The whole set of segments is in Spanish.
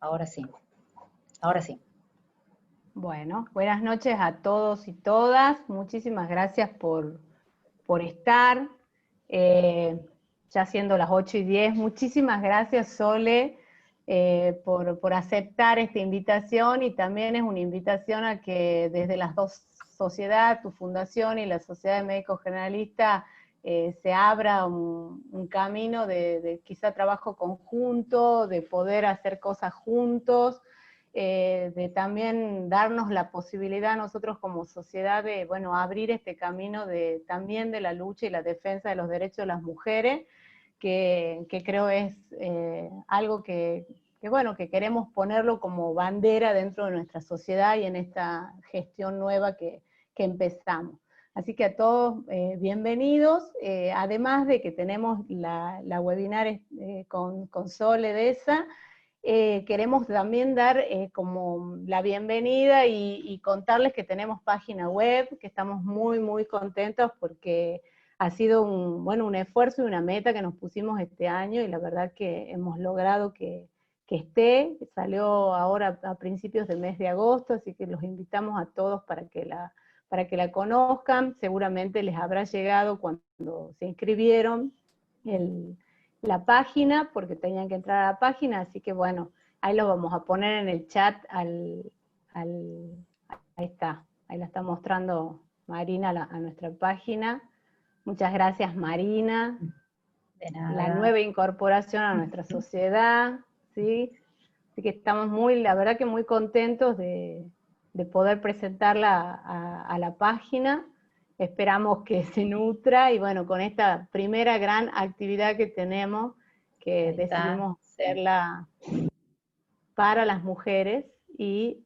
Ahora sí, ahora sí. Bueno, buenas noches a todos y todas. Muchísimas gracias por estar. Ya siendo las 8:10, muchísimas gracias, Sole, por aceptar esta invitación, y también es una invitación a que desde las dos sociedades, tu fundación y la Sociedad de Médicos Generalistas, se abra un camino de quizá trabajo conjunto, de poder hacer cosas juntos, de también darnos la posibilidad nosotros como sociedad de, bueno, abrir este camino también de la lucha y la defensa de los derechos de las mujeres, que creo es algo bueno, que queremos ponerlo como bandera dentro de nuestra sociedad y en esta gestión nueva que empezamos. Así que a todos bienvenidos, además de que tenemos la webinar con Sole de esa. Queremos también dar como la bienvenida y contarles que tenemos página web, que estamos muy contentos porque ha sido un esfuerzo y una meta que nos pusimos este año, y la verdad que hemos logrado que esté. Salió ahora a principios del mes de agosto, así que los invitamos a todos para que la conozcan. Seguramente les habrá llegado cuando se inscribieron la página, porque tenían que entrar a la página, así que bueno, ahí lo vamos a poner en el chat, ahí está, ahí la está mostrando Marina a nuestra página. Muchas gracias, Marina. De nada. La nueva incorporación a nuestra sociedad, ¿sí? Así que estamos la verdad que muy contentos de poder presentarla a la página. Esperamos que se nutra, y bueno, con esta primera gran actividad que tenemos, que decidimos hacerla para las mujeres, y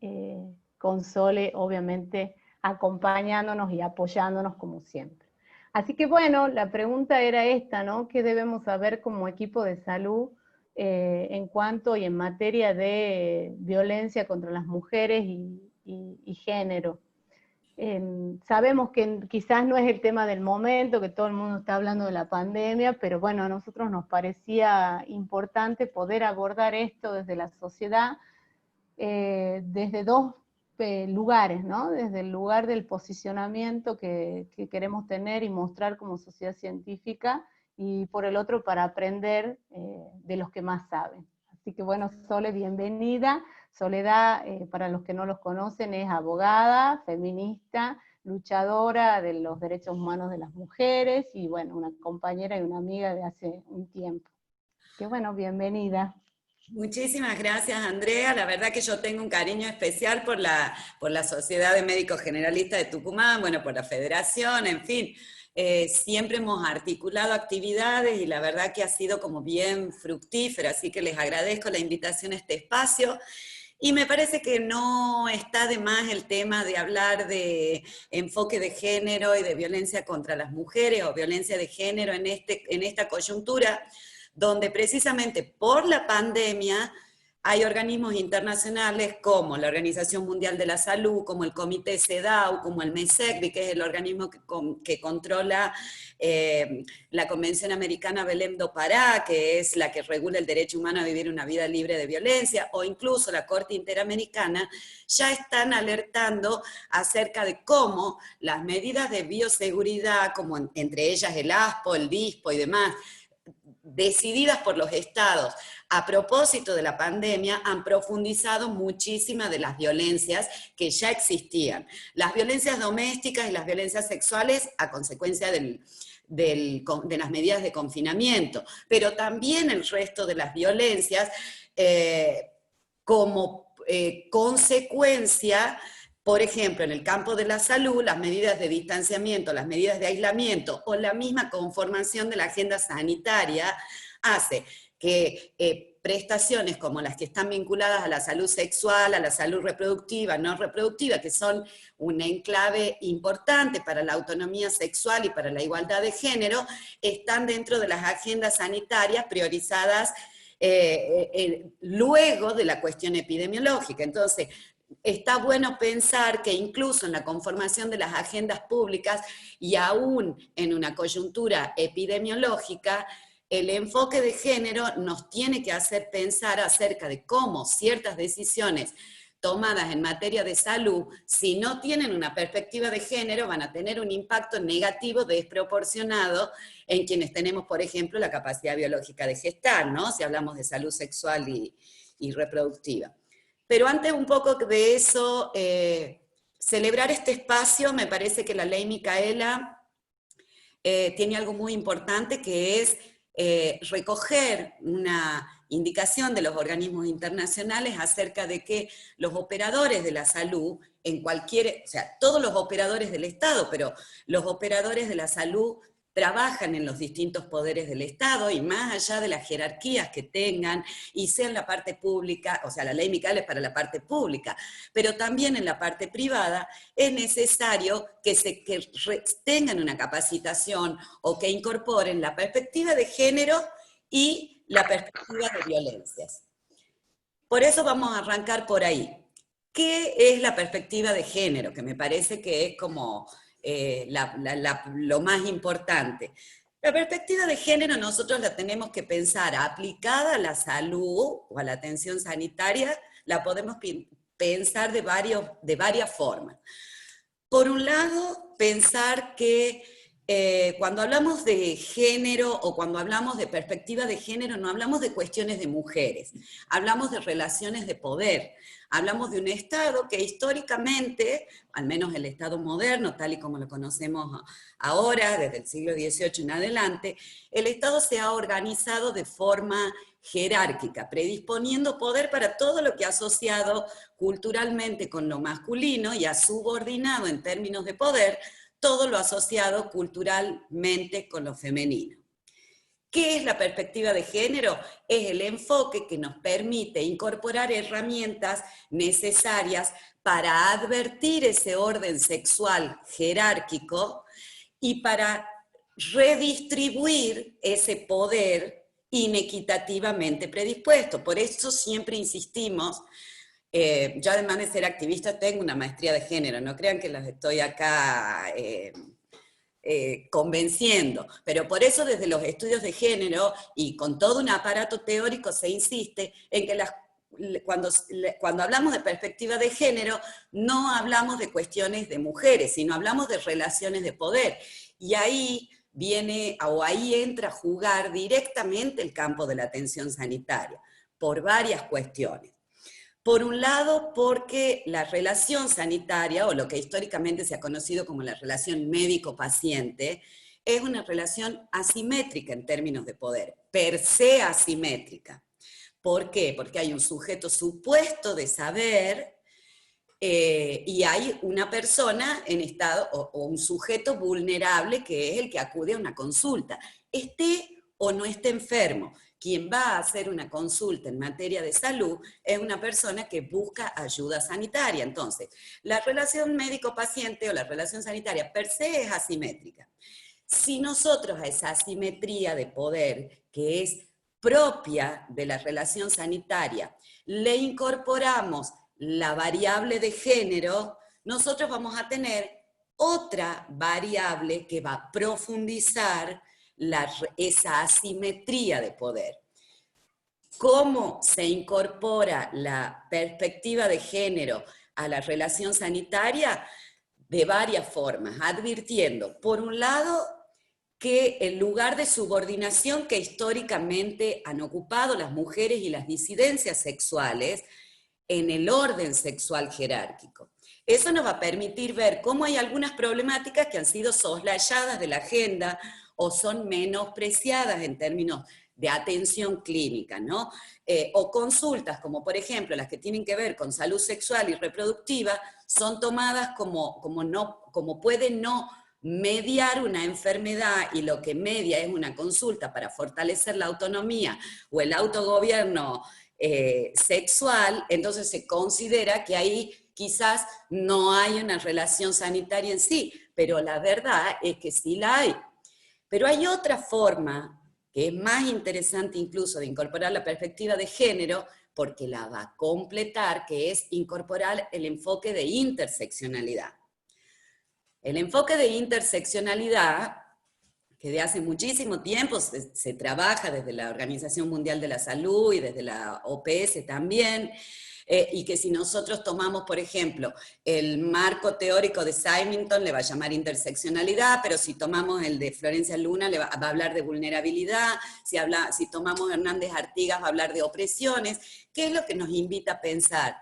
con Sole obviamente acompañándonos y apoyándonos como siempre. Así que bueno, la pregunta era esta, ¿no? ¿Qué debemos saber como equipo de salud en cuanto y en materia de violencia contra las mujeres y género? Sabemos que quizás no es el tema del momento, que todo el mundo está hablando de la pandemia, pero bueno, a nosotros nos parecía importante poder abordar esto desde la sociedad, desde dos lugares, ¿no? Desde el lugar del posicionamiento que queremos tener y mostrar como sociedad científica, y por el otro para aprender de los que más saben. Así que bueno, Sole, bienvenida. Soledad, para los que no los conocen, es abogada, feminista, luchadora de los derechos humanos de las mujeres, y bueno, una compañera y una amiga de hace un tiempo. Que bueno, bienvenida. Muchísimas gracias, Andrea. La verdad que yo tengo un cariño especial por la Sociedad de Médicos Generalistas de Tucumán, bueno, por la Federación, en fin. Siempre hemos articulado actividades y la verdad que ha sido como bien fructífero, así que les agradezco la invitación a este espacio. Y me parece que no está de más el tema de hablar de enfoque de género y de violencia contra las mujeres o violencia de género en esta coyuntura, donde precisamente por la pandemia hay organismos internacionales como la Organización Mundial de la Salud, como el Comité CEDAW, como el MESECRI, que es el organismo que controla la Convención Americana Belém do Pará, que es la que regula el derecho humano a vivir una vida libre de violencia, o incluso la Corte Interamericana, ya están alertando acerca de cómo las medidas de bioseguridad, como entre ellas el ASPO, el DISPO y demás, decididas por los estados a propósito de la pandemia, han profundizado muchísimas de las violencias que ya existían. Las violencias domésticas y las violencias sexuales a consecuencia de las medidas de confinamiento, pero también el resto de las violencias como consecuencia. Por ejemplo, en el campo de la salud, las medidas de distanciamiento, las medidas de aislamiento o la misma conformación de la agenda sanitaria hace que prestaciones como las que están vinculadas a la salud sexual, a la salud reproductiva, no reproductiva, que son un enclave importante para la autonomía sexual y para la igualdad de género, están dentro de las agendas sanitarias priorizadas luego de la cuestión epidemiológica. Entonces, está bueno pensar que incluso en la conformación de las agendas públicas y aún en una coyuntura epidemiológica, el enfoque de género nos tiene que hacer pensar acerca de cómo ciertas decisiones tomadas en materia de salud, si no tienen una perspectiva de género, van a tener un impacto negativo desproporcionado en quienes tenemos, por ejemplo, la capacidad biológica de gestar, ¿no? Si hablamos de salud sexual y reproductiva. Pero antes un poco de eso, celebrar este espacio, me parece que la ley Micaela tiene algo muy importante, que es recoger una indicación de los organismos internacionales acerca de que los operadores de la salud, en cualquier, o sea, todos los operadores del Estado, pero los operadores de la salud trabajan en los distintos poderes del Estado, y más allá de las jerarquías que tengan, y sea en la parte pública, o sea, la ley Micaela es para la parte pública, pero también en la parte privada, es necesario que tengan una capacitación o que incorporen la perspectiva de género y la perspectiva de violencias. Por eso vamos a arrancar por ahí. ¿Qué es la perspectiva de género? Que me parece que es como lo más importante. La perspectiva de género nosotros la tenemos que pensar aplicada a la salud o a la atención sanitaria, la podemos pensar de varias formas. Por un lado, pensar que cuando hablamos de género o cuando hablamos de perspectiva de género, no hablamos de cuestiones de mujeres, hablamos de relaciones de poder, hablamos de un Estado que históricamente, al menos el Estado moderno, tal y como lo conocemos ahora, desde el siglo XVIII en adelante, el Estado se ha organizado de forma jerárquica, predisponiendo poder para todo lo que ha asociado culturalmente con lo masculino y ha subordinado en términos de poder todo lo asociado culturalmente con lo femenino. ¿Qué es la perspectiva de género? Es el enfoque que nos permite incorporar herramientas necesarias para advertir ese orden sexual jerárquico y para redistribuir ese poder inequitativamente predispuesto. Por eso siempre insistimos. Yo además de ser activista tengo una maestría de género, no crean que las estoy acá convenciendo, pero por eso desde los estudios de género y con todo un aparato teórico se insiste en que cuando hablamos de perspectiva de género no hablamos de cuestiones de mujeres, sino hablamos de relaciones de poder, y ahí entra a jugar directamente el campo de la atención sanitaria, por varias cuestiones. Por un lado, porque la relación sanitaria, o lo que históricamente se ha conocido como la relación médico-paciente, es una relación asimétrica en términos de poder, per se asimétrica. ¿Por qué? Porque hay un sujeto supuesto de saber y hay una persona en estado, o un sujeto vulnerable que es el que acude a una consulta, esté o no esté enfermo. Quien va a hacer una consulta en materia de salud es una persona que busca ayuda sanitaria. Entonces, la relación médico-paciente o la relación sanitaria per se es asimétrica. Si nosotros a esa asimetría de poder, que es propia de la relación sanitaria, le incorporamos la variable de género, nosotros vamos a tener otra variable que va a profundizar esa asimetría de poder. ¿Cómo se incorpora la perspectiva de género a la relación sanitaria? De varias formas, advirtiendo, por un lado, que el lugar de subordinación que históricamente han ocupado las mujeres y las disidencias sexuales en el orden sexual jerárquico. Eso nos va a permitir ver cómo hay algunas problemáticas que han sido soslayadas de la agenda o son menospreciadas en términos de atención clínica, ¿no? O consultas como por ejemplo las que tienen que ver con salud sexual y reproductiva son tomadas como pueden no mediar una enfermedad, y lo que media es una consulta para fortalecer la autonomía o el autogobierno sexual, entonces se considera que ahí quizás no hay una relación sanitaria en sí, pero la verdad es que sí la hay. Pero hay otra forma que es más interesante incluso de incorporar la perspectiva de género, porque la va a completar, que es incorporar el enfoque de interseccionalidad. El enfoque de interseccionalidad, que de hace muchísimo tiempo se trabaja desde la Organización Mundial de la Salud y desde la OPS también, y que si nosotros tomamos, por ejemplo, el marco teórico de Symington, le va a llamar interseccionalidad, pero si tomamos el de Florencia Luna, va a hablar de vulnerabilidad, si tomamos Hernández Artigas, va a hablar de opresiones. ¿Qué es lo que nos invita a pensar?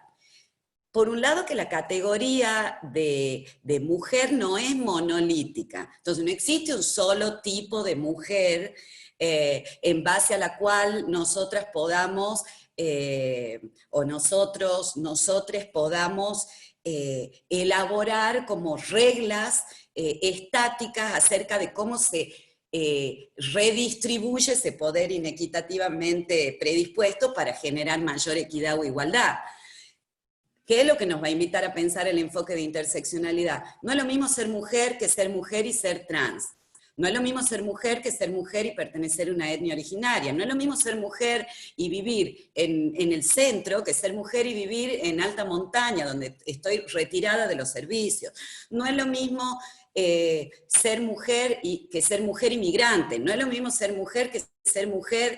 Por un lado, que la categoría de mujer no es monolítica, entonces no existe un solo tipo de mujer en base a la cual nosotras podamos, o nosotres podamos elaborar como reglas estáticas acerca de cómo se redistribuye ese poder inequitativamente predispuesto para generar mayor equidad o igualdad. ¿Qué es lo que nos va a invitar a pensar el enfoque de interseccionalidad? No es lo mismo ser mujer que ser mujer y ser trans. No es lo mismo ser mujer que ser mujer y pertenecer a una etnia originaria. No es lo mismo ser mujer y vivir en el centro que ser mujer y vivir en alta montaña, donde estoy retirada de los servicios. No es lo mismo ser mujer que ser mujer inmigrante. No es lo mismo ser mujer que ser mujer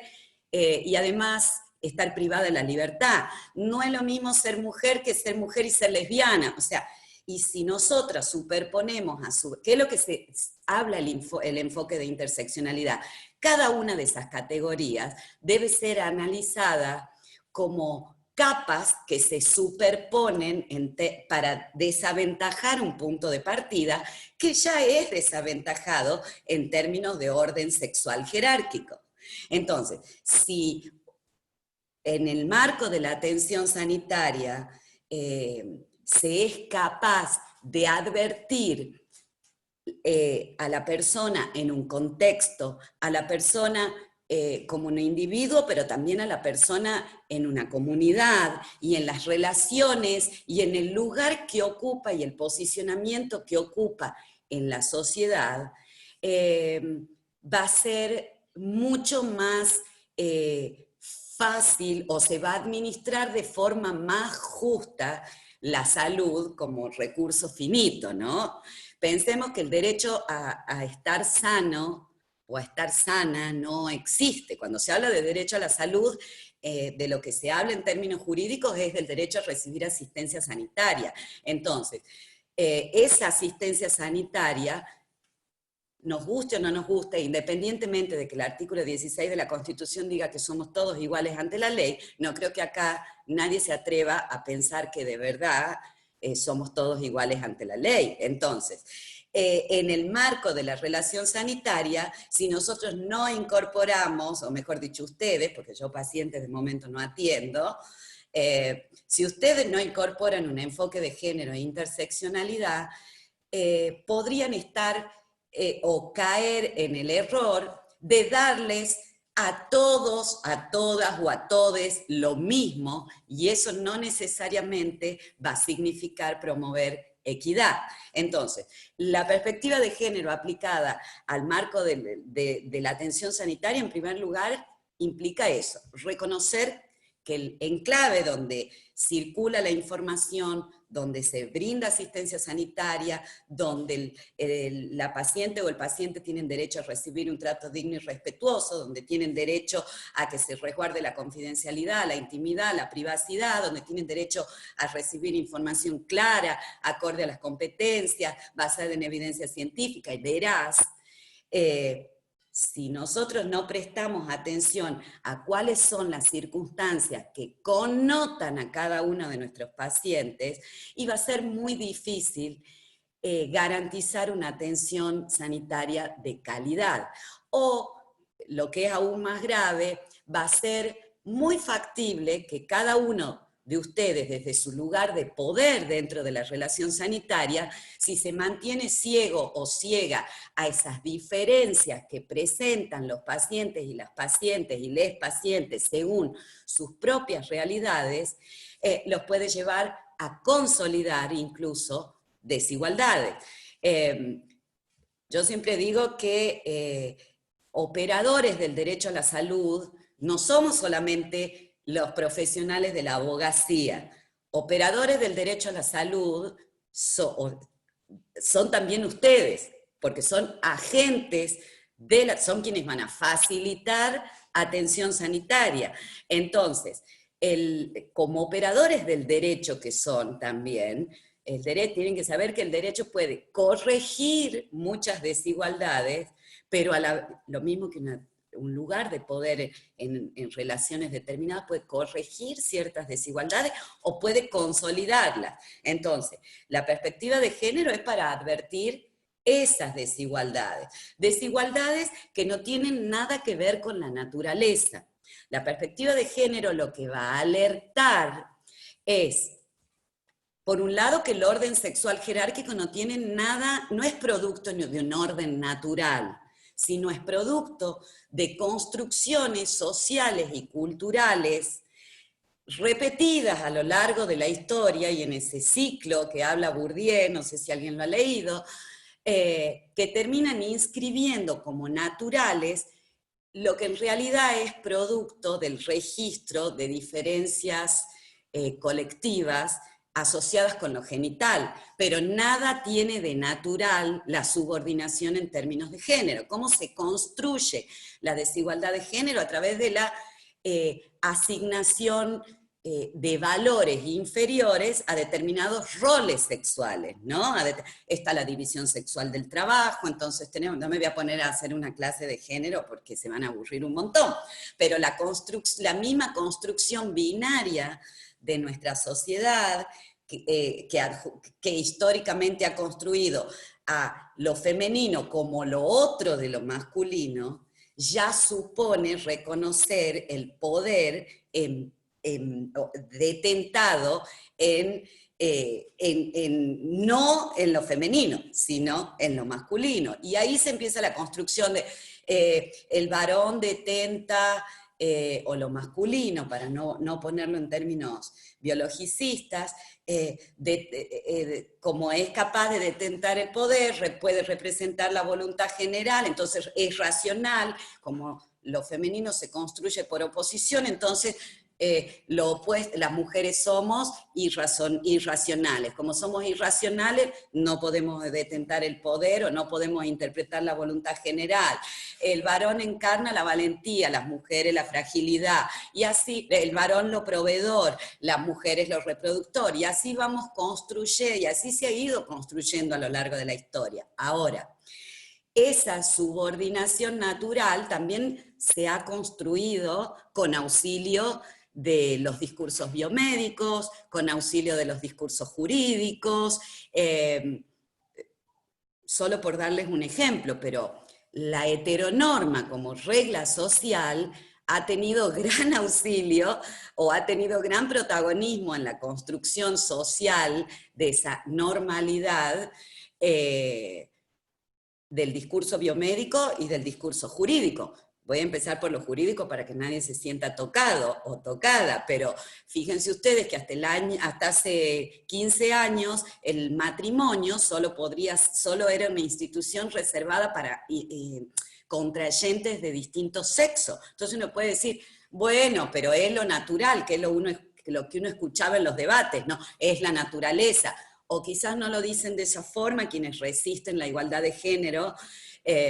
y además estar privada de la libertad. No es lo mismo ser mujer que ser mujer y ser lesbiana. O sea, y si nosotras superponemos ¿qué es lo que se habla el enfoque de interseccionalidad? Cada una de esas categorías debe ser analizada como capas que se superponen para desaventajar un punto de partida que ya es desaventajado en términos de orden sexual jerárquico. Entonces, si en el marco de la atención sanitaria se es capaz de advertir a la persona en un contexto, a la persona como un individuo, pero también a la persona en una comunidad y en las relaciones y en el lugar que ocupa y el posicionamiento que ocupa en la sociedad, va a ser mucho más fácil o se va a administrar de forma más justa la salud como recurso finito, ¿no? Pensemos que el derecho a estar sano o a estar sana no existe. Cuando se habla de derecho a la salud, de lo que se habla en términos jurídicos es del derecho a recibir asistencia sanitaria. Entonces, esa asistencia sanitaria, nos guste o no nos guste, independientemente de que el artículo 16 de la Constitución diga que somos todos iguales ante la ley, no creo que acá nadie se atreva a pensar que de verdad somos todos iguales ante la ley. Entonces, en el marco de la relación sanitaria, si nosotros no incorporamos, o mejor dicho ustedes, porque yo pacientes de momento no atiendo, si ustedes no incorporan un enfoque de género e interseccionalidad, podrían estar o caer en el error de darles a todos, a todas o a todes lo mismo, y eso no necesariamente va a significar promover equidad. Entonces, la perspectiva de género aplicada al marco de la atención sanitaria, en primer lugar, implica eso, reconocer que el enclave donde circula la información, donde se brinda asistencia sanitaria, donde la paciente o el paciente tienen derecho a recibir un trato digno y respetuoso, donde tienen derecho a que se resguarde la confidencialidad, la intimidad, la privacidad, donde tienen derecho a recibir información clara, acorde a las competencias, basada en evidencia científica y veraz. Si nosotros no prestamos atención a cuáles son las circunstancias que connotan a cada uno de nuestros pacientes, iba a ser muy difícil garantizar una atención sanitaria de calidad. O, lo que es aún más grave, va a ser muy factible que cada uno de ustedes, desde su lugar de poder dentro de la relación sanitaria, si se mantiene ciego o ciega a esas diferencias que presentan los pacientes y las pacientes y les pacientes según sus propias realidades, los puede llevar a consolidar incluso desigualdades. Yo siempre digo que operadores del derecho a la salud no somos solamente los profesionales de la abogacía. Operadores del derecho a la salud son también ustedes, porque son agentes son quienes van a facilitar atención sanitaria. Entonces, como operadores del derecho que son también, tienen que saber que el derecho puede corregir muchas desigualdades, pero lo mismo que un lugar de poder en relaciones determinadas puede corregir ciertas desigualdades o puede consolidarlas. Entonces, la perspectiva de género es para advertir esas desigualdades. Desigualdades que no tienen nada que ver con la naturaleza. La perspectiva de género lo que va a alertar es, por un lado, que el orden sexual jerárquico no tiene nada, no es producto de un orden natural, sino es producto de construcciones sociales y culturales repetidas a lo largo de la historia y en ese ciclo que habla Bourdieu, no sé si alguien lo ha leído, que terminan inscribiendo como naturales lo que en realidad es producto del registro de diferencias colectivas asociadas con lo genital, pero nada tiene de natural la subordinación en términos de género. ¿Cómo se construye la desigualdad de género? A través de la asignación de valores inferiores a determinados roles sexuales, ¿no? Está la división sexual del trabajo, entonces no me voy a poner a hacer una clase de género porque se van a aburrir un montón, pero la misma construcción binaria de nuestra sociedad, que históricamente ha construido a lo femenino como lo otro de lo masculino, ya supone reconocer el poder detentado no en lo femenino, sino en lo masculino. Y ahí se empieza la construcción de el varón detenta, o lo masculino, para no ponerlo en términos biologicistas, como es capaz de detentar el poder, puede representar la voluntad general, entonces es racional, como lo femenino se construye por oposición, entonces lo opuesto, las mujeres somos irracionales. Como somos irracionales, no podemos detentar el poder o no podemos interpretar la voluntad general. El varón encarna la valentía, las mujeres la fragilidad, y así el varón lo proveedor, las mujeres lo reproductor, y así vamos construyendo, y así se ha ido construyendo a lo largo de la historia. Ahora, esa subordinación natural también se ha construido con auxilio de los discursos biomédicos, con auxilio de los discursos jurídicos, solo por darles un ejemplo, pero la heteronorma como regla social ha tenido gran auxilio o ha tenido gran protagonismo en la construcción social de esa normalidad del discurso biomédico y del discurso jurídico. Voy a empezar por lo jurídico para que nadie se sienta tocado o tocada, pero fíjense ustedes que hasta hace 15 años el matrimonio solo era una institución reservada para contrayentes de distintos sexos. Entonces uno puede decir, bueno, pero es lo natural, que es lo que uno escuchaba en los debates, ¿no? Es la naturaleza. O quizás no lo dicen de esa forma quienes resisten la igualdad de género,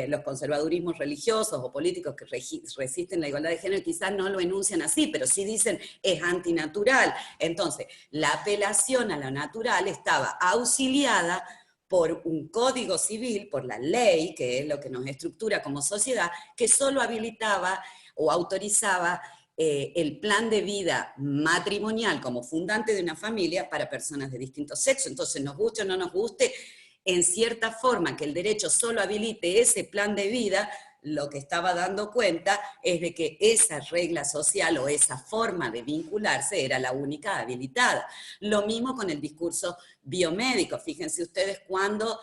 los conservadurismos religiosos o políticos que resisten la igualdad de género, quizás no lo enuncian así, pero sí dicen es antinatural. Entonces, la apelación a lo natural estaba auxiliada por un código civil, por la ley, que es lo que nos estructura como sociedad, que solo habilitaba o autorizaba el plan de vida matrimonial como fundante de una familia para personas de distintos sexos. Entonces, nos guste o no nos guste, en cierta forma que el derecho solo habilite ese plan de vida, lo que estaba dando cuenta es de que esa regla social o esa forma de vincularse era la única habilitada. Lo mismo con el discurso biomédico. Fíjense ustedes cuando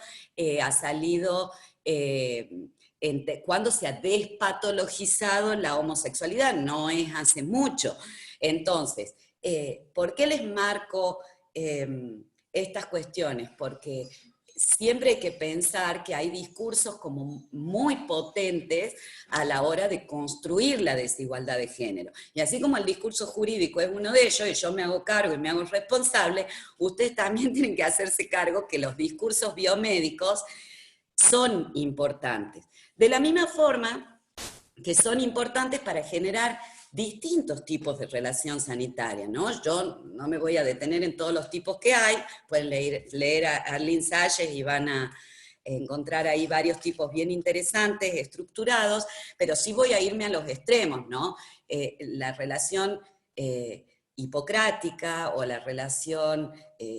ha salido... cuando se ha despatologizado la homosexualidad, no es hace mucho. Entonces, ¿por qué les marco estas cuestiones? Porque siempre hay que pensar que hay discursos como muy potentes a la hora de construir la desigualdad de género. Y así como el discurso jurídico es uno de ellos, y yo me hago cargo y me hago responsable, ustedes también tienen que hacerse cargo que los discursos biomédicos son importantes. De la misma forma que son importantes para generar distintos tipos de relación sanitaria, ¿no? Yo no me voy a detener en todos los tipos que hay, pueden leer a Arlene Salles y van a encontrar ahí varios tipos bien interesantes, estructurados, pero sí voy a irme a los extremos, ¿no? La relación hipocrática o la relación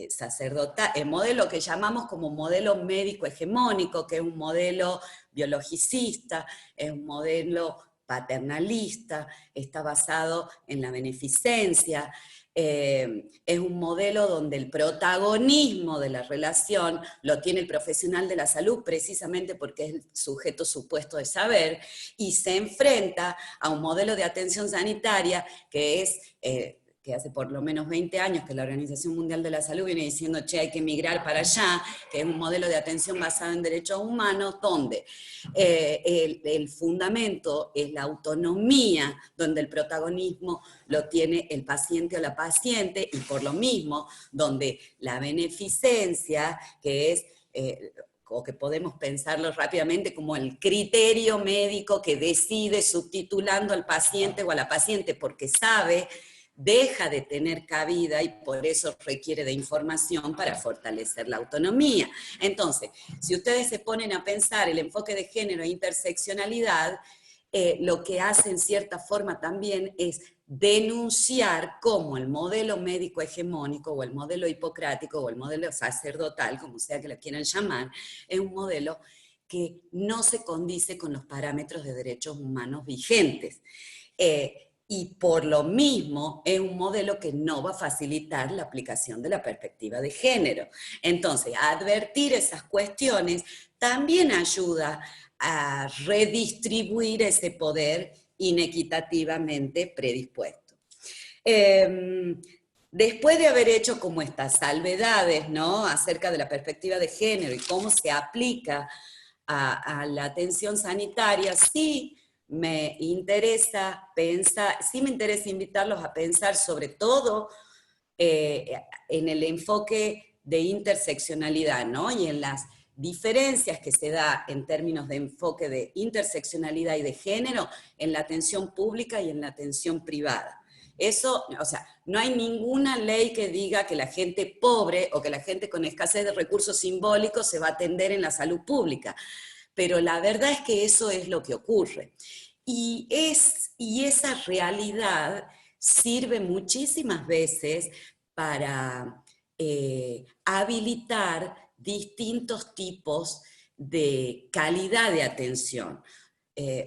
sacerdotal, el modelo que llamamos como modelo médico hegemónico, que es un modelo biologicista, es un modelo paternalista, está basado en la beneficencia, es un modelo donde el protagonismo de la relación lo tiene el profesional de la salud precisamente porque es el sujeto supuesto de saber, y se enfrenta a un modelo de atención sanitaria que es... que hace por lo menos 20 años que la Organización Mundial de la Salud viene diciendo, che, hay que migrar para allá, que es un modelo de atención basado en derechos humanos, donde el fundamento es la autonomía, donde el protagonismo lo tiene el paciente o la paciente, y por lo mismo, donde la beneficencia, que es... o que podemos pensarlo rápidamente como el criterio médico que decide subtitulando al paciente o a la paciente porque sabe, deja de tener cabida y por eso requiere de información para fortalecer la autonomía. Entonces, si ustedes se ponen a pensar el enfoque de género e interseccionalidad, lo que hace en cierta forma también es denunciar cómo el modelo médico hegemónico o el modelo hipocrático o el modelo sacerdotal, como sea que lo quieran llamar, es un modelo que no se condice con los parámetros de derechos humanos vigentes. Y por lo mismo es un modelo que no va a facilitar la aplicación de la perspectiva de género. Entonces, advertir esas cuestiones también ayuda a redistribuir ese poder inequitativamente predispuesto. Después de haber hecho como estas salvedades, ¿no?, acerca de la perspectiva de género y cómo se aplica a la atención sanitaria, sí me interesa invitarlos a pensar sobre todo en el enfoque de interseccionalidad, ¿no?, y en las diferencias que se da en términos de enfoque de interseccionalidad y de género en la atención pública y en la atención privada. Eso, o sea, no hay ninguna ley que diga que la gente pobre o que la gente con escasez de recursos simbólicos se va a atender en la salud pública, pero la verdad es que eso es lo que ocurre. Y esa realidad sirve muchísimas veces para habilitar distintos tipos de calidad de atención.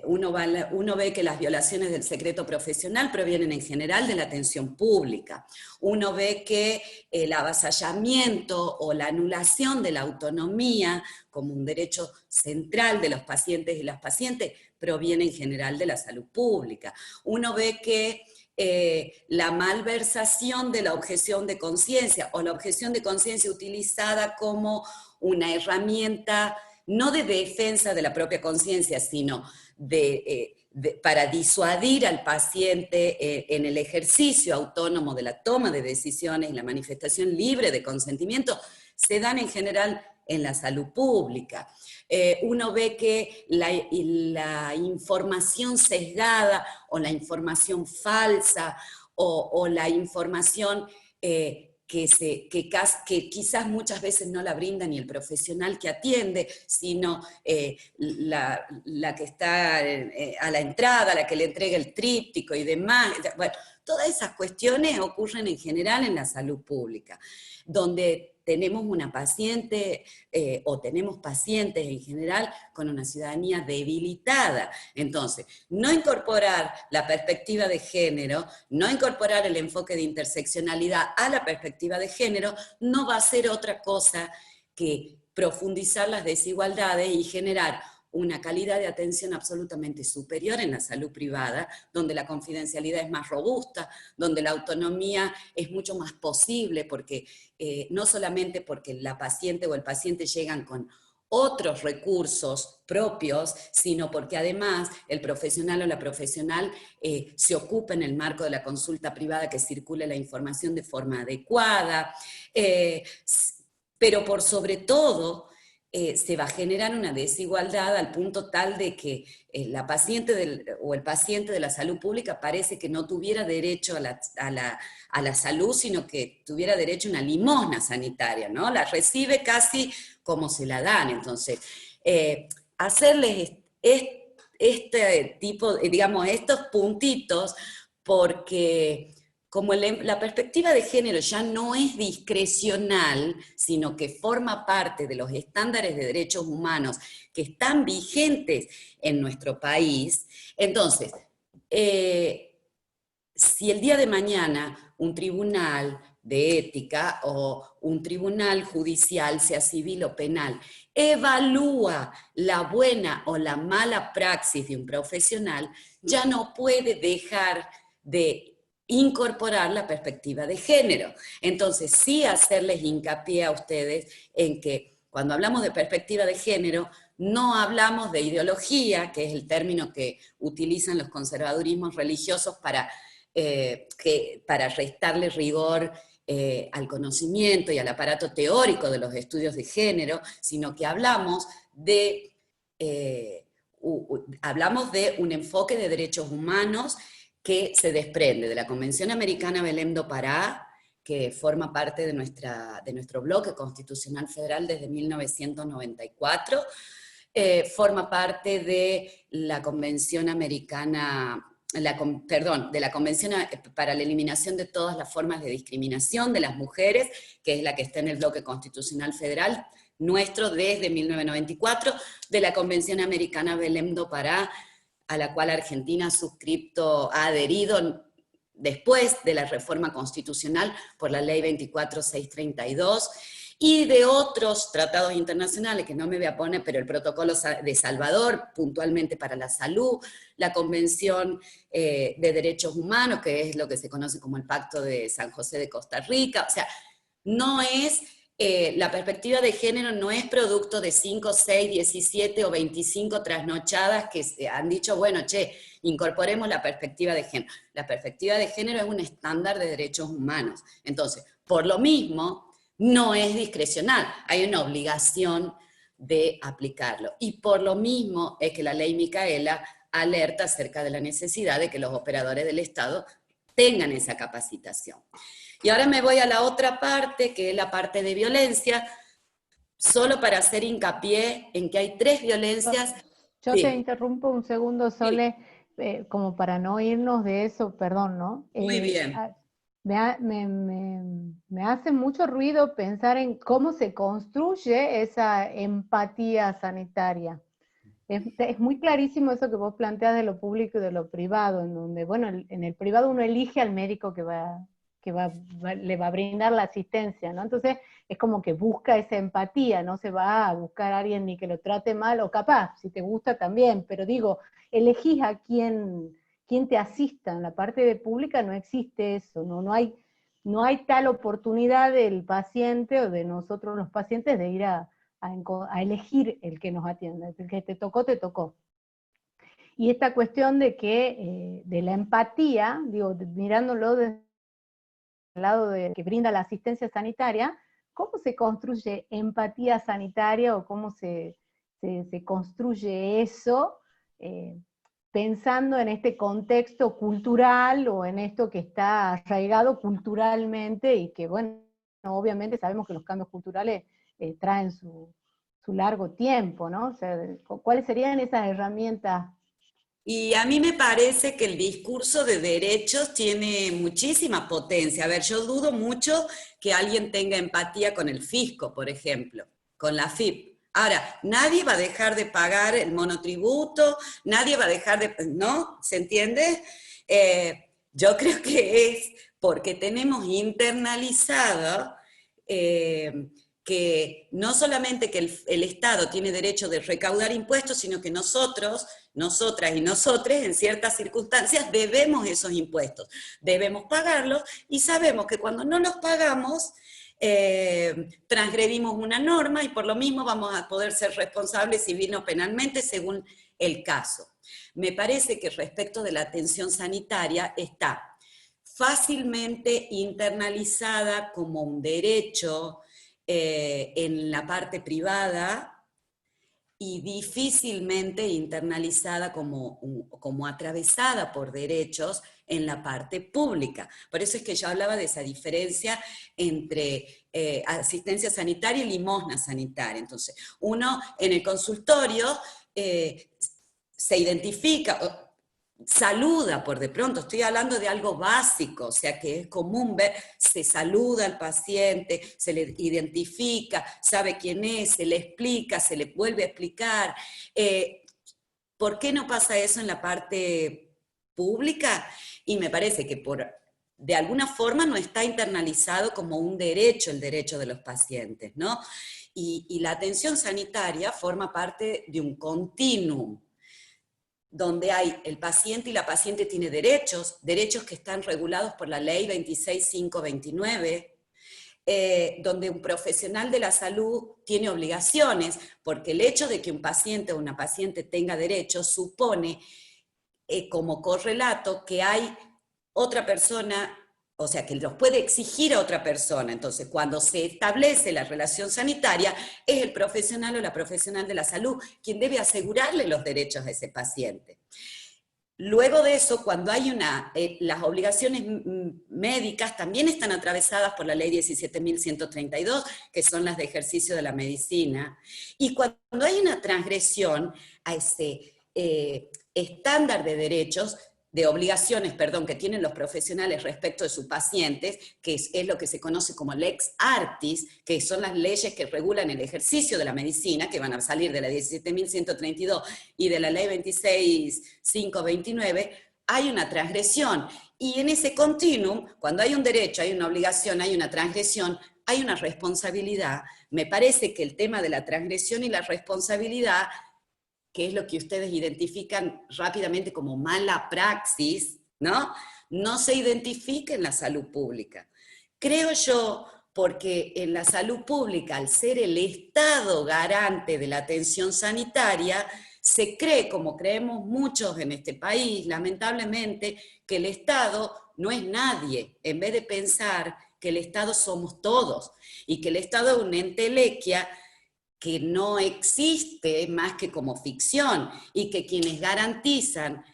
Uno ve que las violaciones del secreto profesional provienen en general de la atención pública. Uno ve que el avasallamiento o la anulación de la autonomía como un derecho central de los pacientes y las pacientes proviene en general de la salud pública. Uno ve que la malversación de la objeción de conciencia o la objeción de conciencia utilizada como una herramienta no de defensa de la propia conciencia, sino para disuadir al paciente en el ejercicio autónomo de la toma de decisiones y la manifestación libre de consentimiento, se dan en general en la salud pública. Uno ve que la información sesgada o la información falsa o la información que quizás muchas veces no la brinda ni el profesional que atiende, sino la que está a la entrada, la que le entrega el tríptico y demás. Bueno, todas esas cuestiones ocurren en general en la salud pública, donde tenemos una paciente o tenemos pacientes en general con una ciudadanía debilitada. Entonces, no incorporar la perspectiva de género, no incorporar el enfoque de interseccionalidad a la perspectiva de género, no va a ser otra cosa que profundizar las desigualdades y generar una calidad de atención absolutamente superior en la salud privada, donde la confidencialidad es más robusta, donde la autonomía es mucho más posible, porque no solamente porque la paciente o el paciente llegan con otros recursos propios, sino porque además el profesional o la profesional se ocupa en el marco de la consulta privada que circule la información de forma adecuada, pero por sobre todo, se va a generar una desigualdad al punto tal de que la paciente o el paciente de la salud pública parece que no tuviera derecho a la salud, sino que tuviera derecho a una limosna sanitaria, ¿no? La recibe casi como se la dan. Entonces, hacerles este tipo, digamos, estos puntitos, porque como la perspectiva de género ya no es discrecional, sino que forma parte de los estándares de derechos humanos que están vigentes en nuestro país, entonces, si el día de mañana un tribunal de ética o un tribunal judicial, sea civil o penal, evalúa la buena o la mala praxis de un profesional, ya no puede dejar de incorporar la perspectiva de género. Entonces, sí hacerles hincapié a ustedes en que cuando hablamos de perspectiva de género, no hablamos de ideología, que es el término que utilizan los conservadurismos religiosos para restarle rigor al conocimiento y al aparato teórico de los estudios de género, sino que hablamos de un enfoque de derechos humanos que se desprende de la Convención Americana Belém do Pará, que forma parte de nuestro bloque constitucional federal desde 1994, forma parte de la Convención Americana, de la Convención para la Eliminación de todas las formas de discriminación de las mujeres, que es la que está en el bloque constitucional federal nuestro desde 1994, de la Convención Americana Belém do Pará, a la cual Argentina ha adherido después de la reforma constitucional por la ley 24632, y de otros tratados internacionales, que no me voy a poner, pero el Protocolo de Salvador, puntualmente para la salud, la Convención de Derechos Humanos, que es lo que se conoce como el Pacto de San José de Costa Rica. O sea, no es... la perspectiva de género no es producto de 5, 6, 17 o 25 trasnochadas que se han dicho, bueno, incorporemos la perspectiva de género. La perspectiva de género es un estándar de derechos humanos. Entonces, por lo mismo, no es discrecional, hay una obligación de aplicarlo. Y por lo mismo es que la ley Micaela alerta acerca de la necesidad de que los operadores del Estado tengan esa capacitación. Y ahora me voy a la otra parte, que es la parte de violencia, solo para hacer hincapié en que hay 3 violencias. Yo Sí. te interrumpo un segundo, Sole, como para no irnos de eso, perdón, ¿no? Muy bien. Me hace mucho ruido pensar en cómo se construye esa empatía sanitaria. Es muy clarísimo eso que vos planteás de lo público y de lo privado, en donde, bueno, en el privado uno elige al médico que le va a brindar la asistencia, ¿no? Entonces es como que busca esa empatía, no se va a buscar a alguien ni que lo trate mal, o capaz, si te gusta también, pero digo, elegís a quién te asista. En la parte de pública no existe eso, no hay tal oportunidad del paciente o de nosotros los pacientes de ir a elegir el que nos atienda, el que te tocó, te tocó. Y esta cuestión de que, de la empatía, digo, mirándolo desde el lado que brinda la asistencia sanitaria, ¿cómo se construye empatía sanitaria o cómo se construye eso pensando en este contexto cultural o en esto que está arraigado culturalmente y que, bueno, obviamente sabemos que los cambios culturales traen su largo tiempo, ¿no? O sea, ¿cuáles serían esas herramientas? Y a mí me parece que el discurso de derechos tiene muchísima potencia. A ver, yo dudo mucho que alguien tenga empatía con el fisco, por ejemplo, con la AFIP. Ahora, nadie va a dejar de pagar el monotributo, nadie va a dejar de... ¿No? ¿Se entiende? Yo creo que es porque tenemos internalizado que no solamente que el Estado tiene derecho de recaudar impuestos, sino que nosotros, nosotras y nosotres, en ciertas circunstancias, debemos esos impuestos. Debemos pagarlos y sabemos que cuando no los pagamos, transgredimos una norma y por lo mismo vamos a poder ser responsables civil o penalmente según el caso. Me parece que respecto de la atención sanitaria está fácilmente internalizada como un derecho en la parte privada, y difícilmente internalizada como atravesada por derechos en la parte pública. Por eso es que yo hablaba de esa diferencia entre asistencia sanitaria y limosna sanitaria. Entonces, uno en el consultorio se identifica, saluda por de pronto, estoy hablando de algo básico, o sea que es común ver, se saluda al paciente, se le identifica, sabe quién es, se le explica, se le vuelve a explicar. ¿Por qué no pasa eso en la parte pública? Y me parece que de alguna forma no está internalizado como un derecho, el derecho de los pacientes, ¿no? Y la atención sanitaria forma parte de un continuum, donde hay el paciente y la paciente tiene derechos que están regulados por la ley 26529, donde un profesional de la salud tiene obligaciones, porque el hecho de que un paciente o una paciente tenga derechos supone como correlato que hay otra persona, o sea, que los puede exigir a otra persona. Entonces, cuando se establece la relación sanitaria, es el profesional o la profesional de la salud quien debe asegurarle los derechos a ese paciente. Luego de eso, cuando hay las obligaciones médicas también están atravesadas por la ley 17.132, que son las de ejercicio de la medicina. Y cuando hay una transgresión a ese estándar de derechos, de obligaciones, perdón, que tienen los profesionales respecto de sus pacientes, que es lo que se conoce como lex artis, que son las leyes que regulan el ejercicio de la medicina, que van a salir de la 17.132 y de la ley 26.529, hay una transgresión. Y en ese continuum, cuando hay un derecho, hay una obligación, hay una transgresión, hay una responsabilidad. Me parece que el tema de la transgresión y la responsabilidad, que es lo que ustedes identifican rápidamente como mala praxis, ¿no? No se identifica en la salud pública. Creo yo, porque en la salud pública, al ser el Estado garante de la atención sanitaria, se cree, como creemos muchos en este país, lamentablemente, que el Estado no es nadie, en vez de pensar que el Estado somos todos, y que el Estado es una entelequia que no existe más que como ficción, y que quienes garantizan,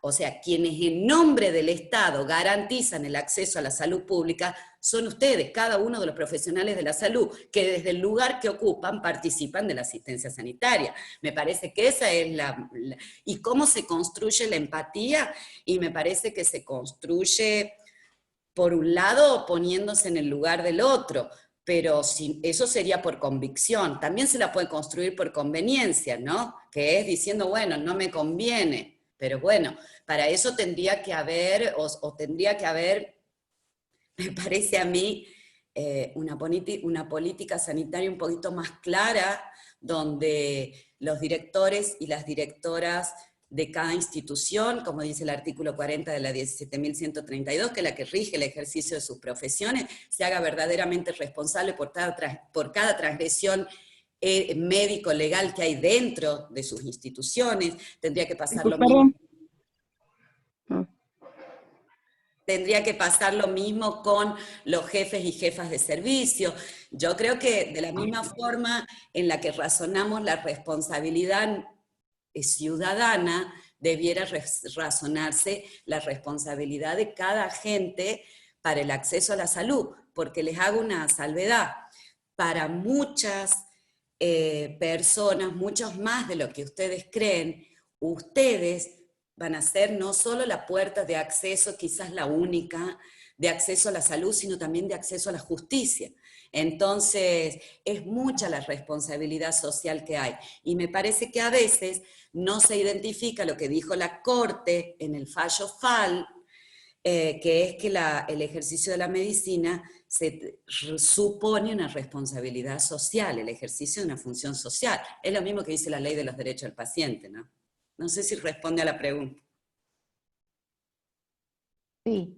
o sea, quienes en nombre del Estado garantizan el acceso a la salud pública, son ustedes, cada uno de los profesionales de la salud, que desde el lugar que ocupan participan de la asistencia sanitaria. Me parece que esa es ¿Y cómo se construye la empatía? Y me parece que se construye, por un lado, poniéndose en el lugar del otro, pero eso sería por convicción. También se la puede construir por conveniencia, ¿no? Que es diciendo, bueno, no me conviene, pero bueno, para eso tendría que haber, me parece a mí, una política sanitaria un poquito más clara, donde los directores y las directoras de cada institución, como dice el artículo 40 de la 17.132, que es la que rige el ejercicio de sus profesiones, se haga verdaderamente responsable por cada transgresión médico-legal que hay dentro de sus instituciones. Tendría que pasar lo mismo. Tendría que pasar lo mismo con los jefes y jefas de servicio. Yo creo que de la misma forma en la que razonamos la responsabilidad ciudadana, debiera razonarse la responsabilidad de cada agente para el acceso a la salud, porque les hago una salvedad. Para muchas personas, muchos más de lo que ustedes creen, ustedes van a ser no solo la puerta de acceso, quizás la única, de acceso a la salud, sino también de acceso a la justicia. Entonces, es mucha la responsabilidad social que hay. Y me parece que a veces no se identifica lo que dijo la Corte en el fallo FAL, que es que el ejercicio de la medicina supone una responsabilidad social, el ejercicio de una función social. Es lo mismo que dice la ley de los derechos del paciente, ¿no? No sé si responde a la pregunta. Sí,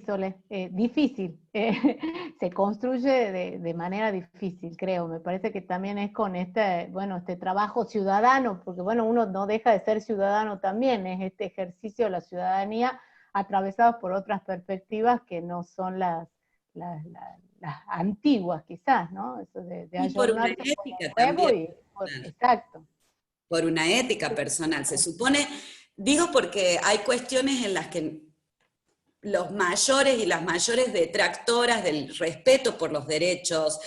Sole, difícil, se construye de manera difícil, creo. Me parece que también es con este trabajo ciudadano, porque uno no deja de ser ciudadano también, es este ejercicio de la ciudadanía atravesado por otras perspectivas que no son las antiguas quizás, ¿no? Eso de y por una ética también. Exacto. Por una ética personal. Se supone, digo porque hay cuestiones en las que los mayores y las mayores detractoras del respeto por los derechos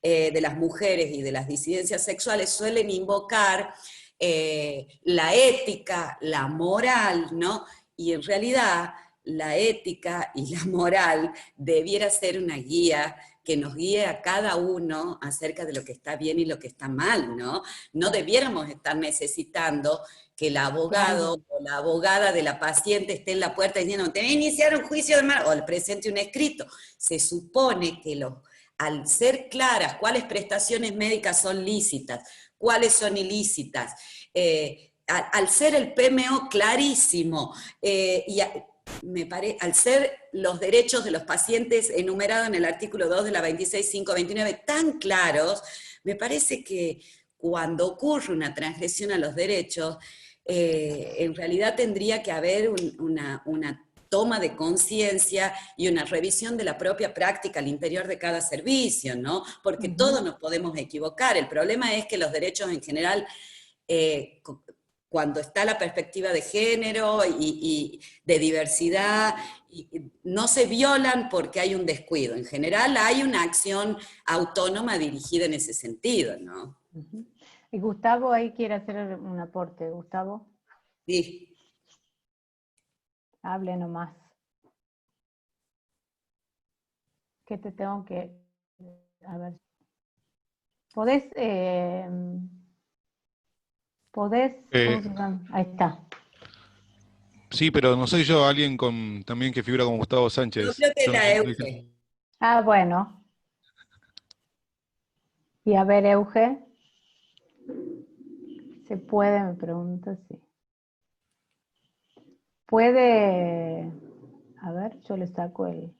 de las mujeres y de las disidencias sexuales suelen invocar la ética, la moral, ¿no? Y en realidad la ética y la moral debiera ser una guía que nos guíe a cada uno acerca de lo que está bien y lo que está mal, ¿no? No debiéramos estar necesitando que el abogado o la abogada de la paciente esté en la puerta diciendo, te voy a iniciar un juicio de mal, o le presente un escrito. Se supone que al ser claras cuáles prestaciones médicas son lícitas, cuáles son ilícitas, al ser el PMO clarísimo, al ser los derechos de los pacientes enumerados en el artículo 2 de la 26.529 tan claros, me parece que cuando ocurre una transgresión a los derechos, en realidad tendría que haber una toma de conciencia y una revisión de la propia práctica al interior de cada servicio, ¿no? Porque todos nos podemos equivocar. El problema es que los derechos en general, cuando está la perspectiva de género y de diversidad, no se violan porque hay un descuido. En general hay una acción autónoma dirigida en ese sentido, ¿no? Y Gustavo ahí quiere hacer un aporte. Gustavo. Sí. Hable nomás. ¿Qué te tengo que...? A ver. ¿Podés...? ¿Cómo se llama? Ahí está. Sí, pero no soy yo, alguien también que figura como Gustavo Sánchez. Yo creo que la Euge. Ah, bueno. Y a ver, Euge. ¿Se puede? Me pregunto si. ¿Puede? A ver, yo le saco el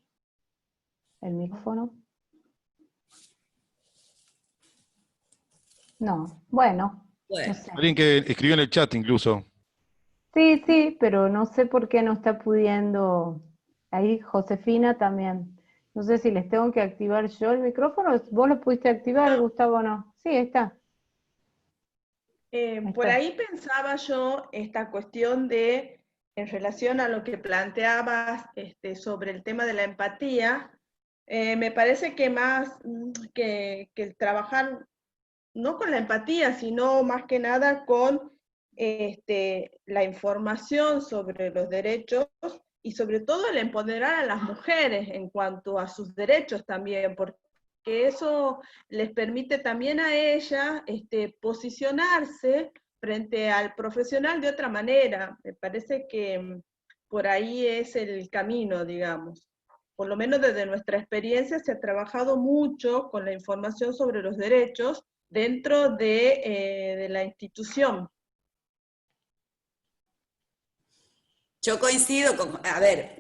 micrófono. No, bueno. No sé. Alguien que escribió en el chat incluso. Sí, sí, pero no sé por qué no está pudiendo. Ahí Josefina también. No sé si les tengo que activar yo el micrófono. ¿Vos lo pudiste activar, Gustavo, o no? Sí, ahí está. Por ahí pensaba yo esta cuestión de, en relación a lo que planteabas sobre el tema de la empatía, me parece que más que el trabajar, no con la empatía, sino más que nada con la información sobre los derechos y sobre todo el empoderar a las mujeres en cuanto a sus derechos también, porque eso les permite también a ellas posicionarse frente al profesional de otra manera. Me parece que por ahí es el camino, digamos. Por lo menos desde nuestra experiencia se ha trabajado mucho con la información sobre los derechos dentro de la institución. Yo coincido con, a ver,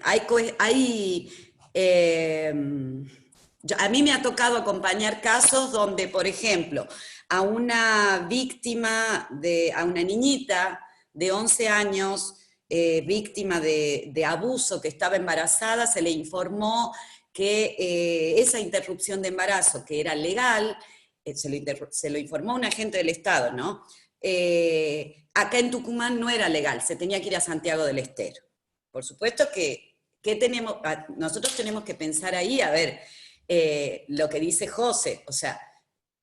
a mí me ha tocado acompañar casos donde, por ejemplo, a una víctima, a una niñita de 11 años, víctima de abuso que estaba embarazada, se le informó que esa interrupción de embarazo, que era legal, se lo informó un agente del Estado, ¿no? Acá en Tucumán no era legal, se tenía que ir a Santiago del Estero. Por supuesto que nosotros tenemos que pensar ahí, a ver, lo que dice José, o sea,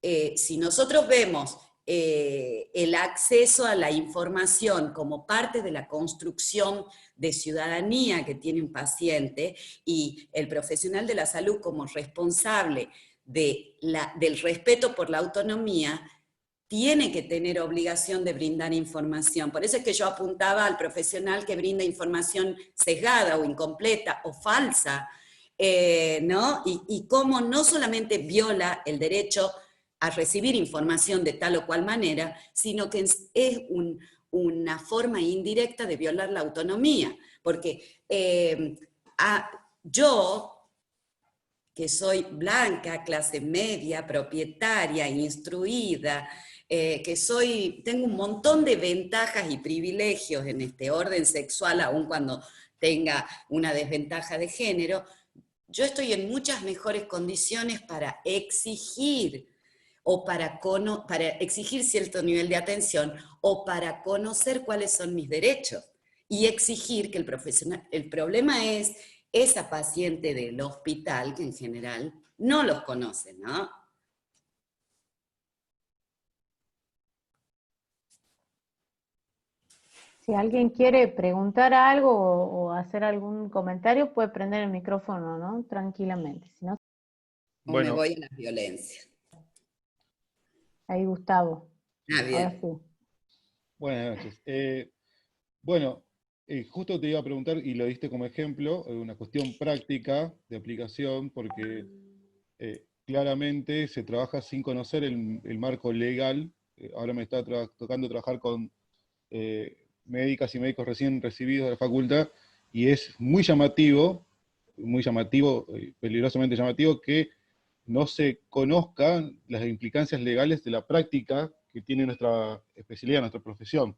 si nosotros vemos el acceso a la información como parte de la construcción de ciudadanía que tiene un paciente y el profesional de la salud como responsable del respeto por la autonomía, tiene que tener obligación de brindar información. Por eso es que yo apuntaba al profesional que brinda información sesgada o incompleta o falsa, ¿no? Y cómo no solamente viola el derecho a recibir información de tal o cual manera, sino que es una forma indirecta de violar la autonomía. Porque yo, que soy blanca, clase media, propietaria, instruida, tengo un montón de ventajas y privilegios en este orden sexual, aun cuando tenga una desventaja de género, yo estoy en muchas mejores condiciones para exigir o para exigir cierto nivel de atención, o para conocer cuáles son mis derechos, y exigir que el profesional, el problema es esa paciente del hospital, que en general no los conoce, ¿no? Si alguien quiere preguntar algo o hacer algún comentario, puede prender el micrófono, ¿no? Tranquilamente. Si no, O me Bueno, voy a la violencia. ahí Gustavo. Ah, Ahora bien. sí. buenas noches. Bueno, justo te iba a preguntar, y lo diste como ejemplo, una cuestión práctica de aplicación, porque claramente se trabaja sin conocer el marco legal. Ahora me está tocando trabajar con médicas y médicos recién recibidos de la facultad, y es muy llamativo, peligrosamente llamativo, que no se conozcan las implicancias legales de la práctica que tiene nuestra especialidad, nuestra profesión.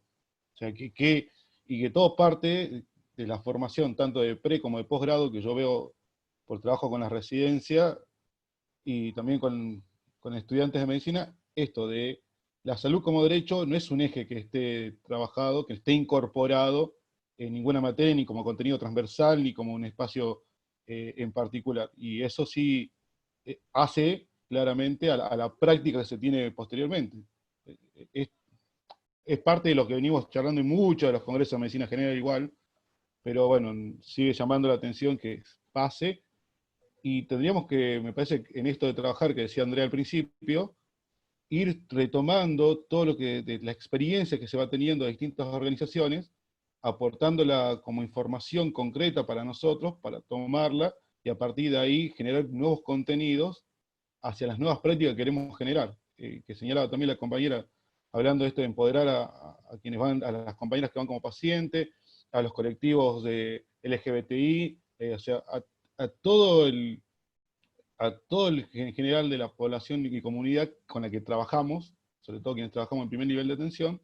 O sea, y que todo parte de la formación, tanto de pre como de posgrado, que yo veo por trabajo con la residencia y también con estudiantes de medicina, esto de la salud como derecho no es un eje que esté trabajado, que esté incorporado en ninguna materia, ni como contenido transversal, ni como un espacio en particular. Y eso sí hace claramente a la práctica que se tiene posteriormente. Es, es parte de lo que venimos charlando en muchos de los congresos de medicina general igual, pero bueno, sigue llamando la atención que pase, y tendríamos que, me parece, en esto de trabajar, que decía Andrea al principio, ir retomando todo lo que, de la experiencia que se va teniendo de distintas organizaciones, aportándola como información concreta para nosotros, para tomarla, y a partir de ahí generar nuevos contenidos hacia las nuevas prácticas que queremos generar, que señalaba también la compañera, hablando de esto de empoderar a quienes van, a las compañeras que van como pacientes, a los colectivos de LGBTI, o sea, a todo en general de la población y comunidad con la que trabajamos, sobre todo quienes trabajamos en primer nivel de atención,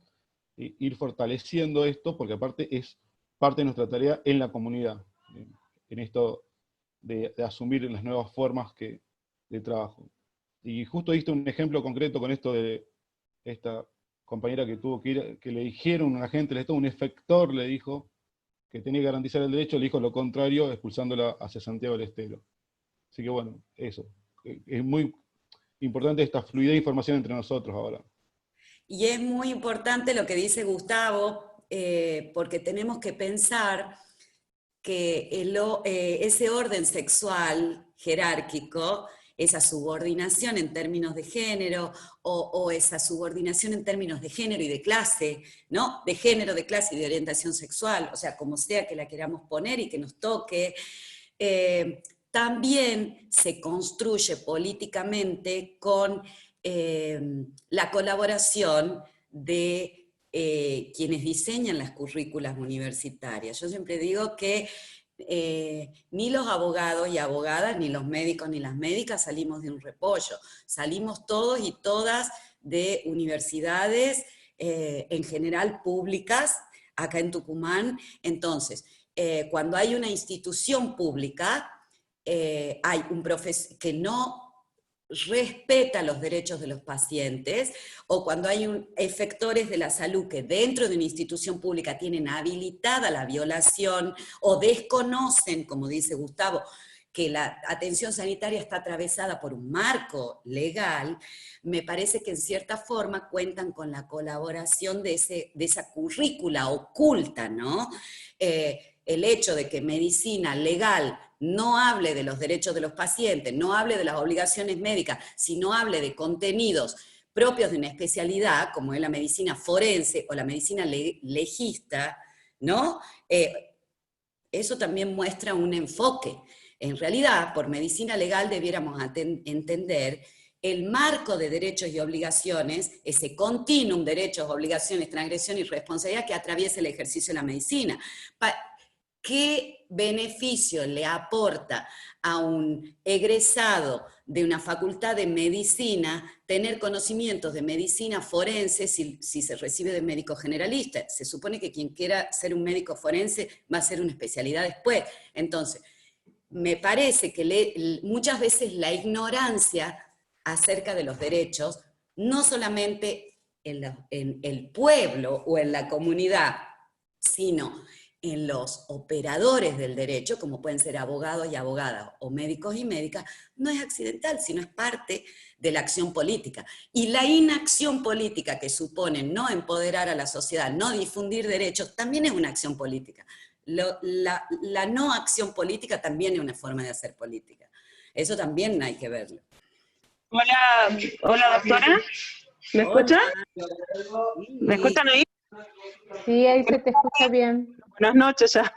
ir fortaleciendo esto, porque aparte es parte de nuestra tarea en la comunidad, en esto de asumir las nuevas formas de trabajo. Y justo diste un ejemplo concreto con esto de esta compañera que tuvo que ir, que le dijeron, un agente del Estado, un efector le dijo que tenía que garantizar el derecho, le dijo lo contrario, expulsándola hacia Santiago del Estero. Así que bueno, eso. Es muy importante esta fluidez de información entre nosotros ahora. Y es muy importante lo que dice Gustavo, porque tenemos que pensar que ese orden sexual jerárquico, esa subordinación en términos de género, o esa subordinación en términos de género y de clase, ¿no? De género, de clase y de orientación sexual, o sea, como sea que la queramos poner y que nos toque, también se construye políticamente con la colaboración de quienes diseñan las currículas universitarias. Yo siempre digo que ni los abogados y abogadas, ni los médicos ni las médicas salimos de un repollo, salimos todos y todas de universidades en general públicas, acá en Tucumán. Entonces, cuando hay una institución pública, hay un profesor que no respeta los derechos de los pacientes, o cuando hay efectores de la salud que dentro de una institución pública tienen habilitada la violación o desconocen, como dice Gustavo, que la atención sanitaria está atravesada por un marco legal, me parece que en cierta forma cuentan con la colaboración de esa currícula oculta, ¿no? El hecho de que medicina legal no hable de los derechos de los pacientes, no hable de las obligaciones médicas, sino hable de contenidos propios de una especialidad, como es la medicina forense o la medicina legista, ¿no? Eso también muestra un enfoque. En realidad, por medicina legal debiéramos entender el marco de derechos y obligaciones, ese continuum, derechos, obligaciones, transgresión y responsabilidad que atraviesa el ejercicio de la medicina. ¿Qué beneficio le aporta a un egresado de una facultad de medicina tener conocimientos de medicina forense si se recibe de médico generalista? Se supone que quien quiera ser un médico forense va a hacer una especialidad después. Entonces, me parece que muchas veces la ignorancia acerca de los derechos no solamente en el pueblo o en la comunidad, sino en los operadores del derecho, como pueden ser abogados y abogadas, o médicos y médicas, no es accidental, sino es parte de la acción política. Y la inacción política que supone no empoderar a la sociedad, no difundir derechos, también es una acción política. La no acción política también es una forma de hacer política. Eso también hay que verlo. Hola, hola doctora, ¿me escuchan? ¿Me escuchan ahí? Sí, ahí se te escucha bien. Buenas noches ya.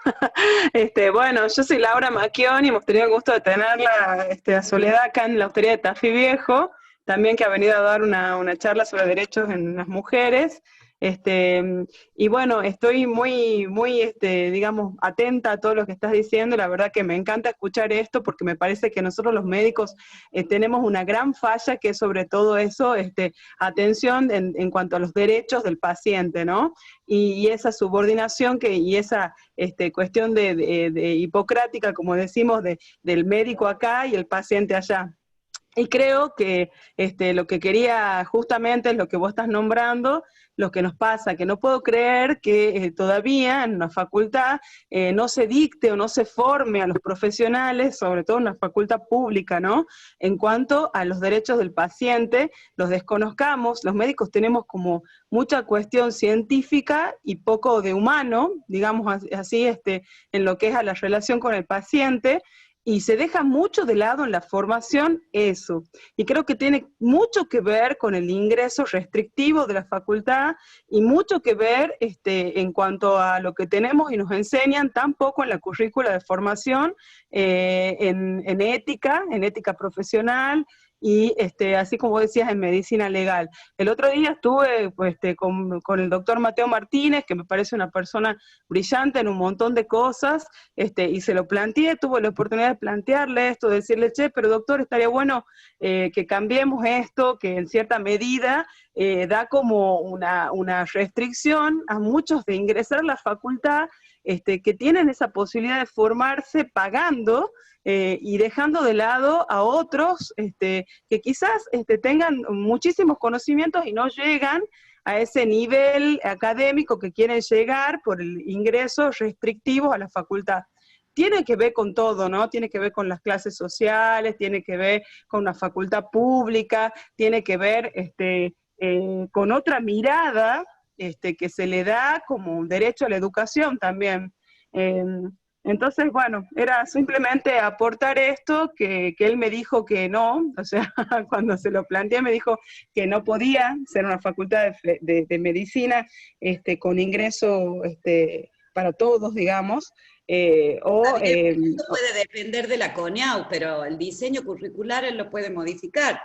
Bueno, yo soy Laura Macchioni y hemos tenido el gusto de tenerla a Soledad acá en la hostería de Tafí Viejo, también que ha venido a dar una charla sobre derechos en las mujeres. Y bueno, estoy muy, digamos, atenta a todo lo que estás diciendo. La verdad que me encanta escuchar esto porque me parece que nosotros los médicos tenemos una gran falla que es sobre todo eso, atención en cuanto a los derechos del paciente, ¿no? Y esa subordinación y esa cuestión de hipocrática, como decimos, del médico acá y el paciente allá. Y creo que lo que quería justamente es lo que vos estás nombrando, lo que nos pasa, que no puedo creer que todavía en una facultad no se dicte o no se forme a los profesionales, sobre todo en una facultad pública, ¿no? En cuanto a los derechos del paciente, los desconozcamos, los médicos tenemos como mucha cuestión científica y poco de humano, digamos así, en lo que es a la relación con el paciente, y se deja mucho de lado en la formación eso. Y creo que tiene mucho que ver con el ingreso restrictivo de la facultad y mucho que ver en cuanto a lo que tenemos y nos enseñan tan poco en la currícula de formación en ética profesional, y así como decías, en medicina legal. El otro día estuve con el doctor Mateo Martínez, que me parece una persona brillante en un montón de cosas, y se lo planteé, tuve la oportunidad de plantearle esto, de decirle, che, pero doctor, estaría bueno que cambiemos esto, que en cierta medida da como una restricción a muchos de ingresar a la facultad, que tienen esa posibilidad de formarse pagando, y dejando de lado a otros que quizás tengan muchísimos conocimientos y no llegan a ese nivel académico que quieren llegar por el ingreso restrictivo a la facultad. Tiene que ver con todo, ¿no? Tiene que ver con las clases sociales, tiene que ver con una facultad pública, tiene que ver con otra mirada que se le da como un derecho a la educación también. Entonces, bueno, era simplemente aportar esto, que él me dijo que no, o sea, cuando se lo planteé me dijo que no podía ser una facultad de medicina con ingreso para todos, digamos. Eso puede depender de la CONIAU, pero el diseño curricular él lo puede modificar.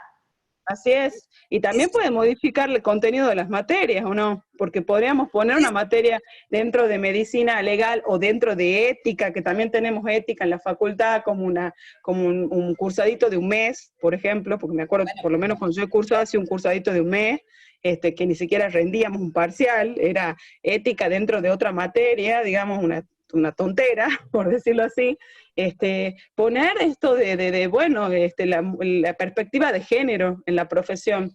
Así es, y también puede modificar el contenido de las materias, ¿o no? Porque podríamos poner una materia dentro de medicina legal o dentro de ética, que también tenemos ética en la facultad, como un cursadito de un mes, por ejemplo, porque me acuerdo que por lo menos cuando yo he cursado, hacía un cursadito de un mes, que ni siquiera rendíamos un parcial, era ética dentro de otra materia, digamos, una tontera, por decirlo así. Poner esto la perspectiva de género en la profesión,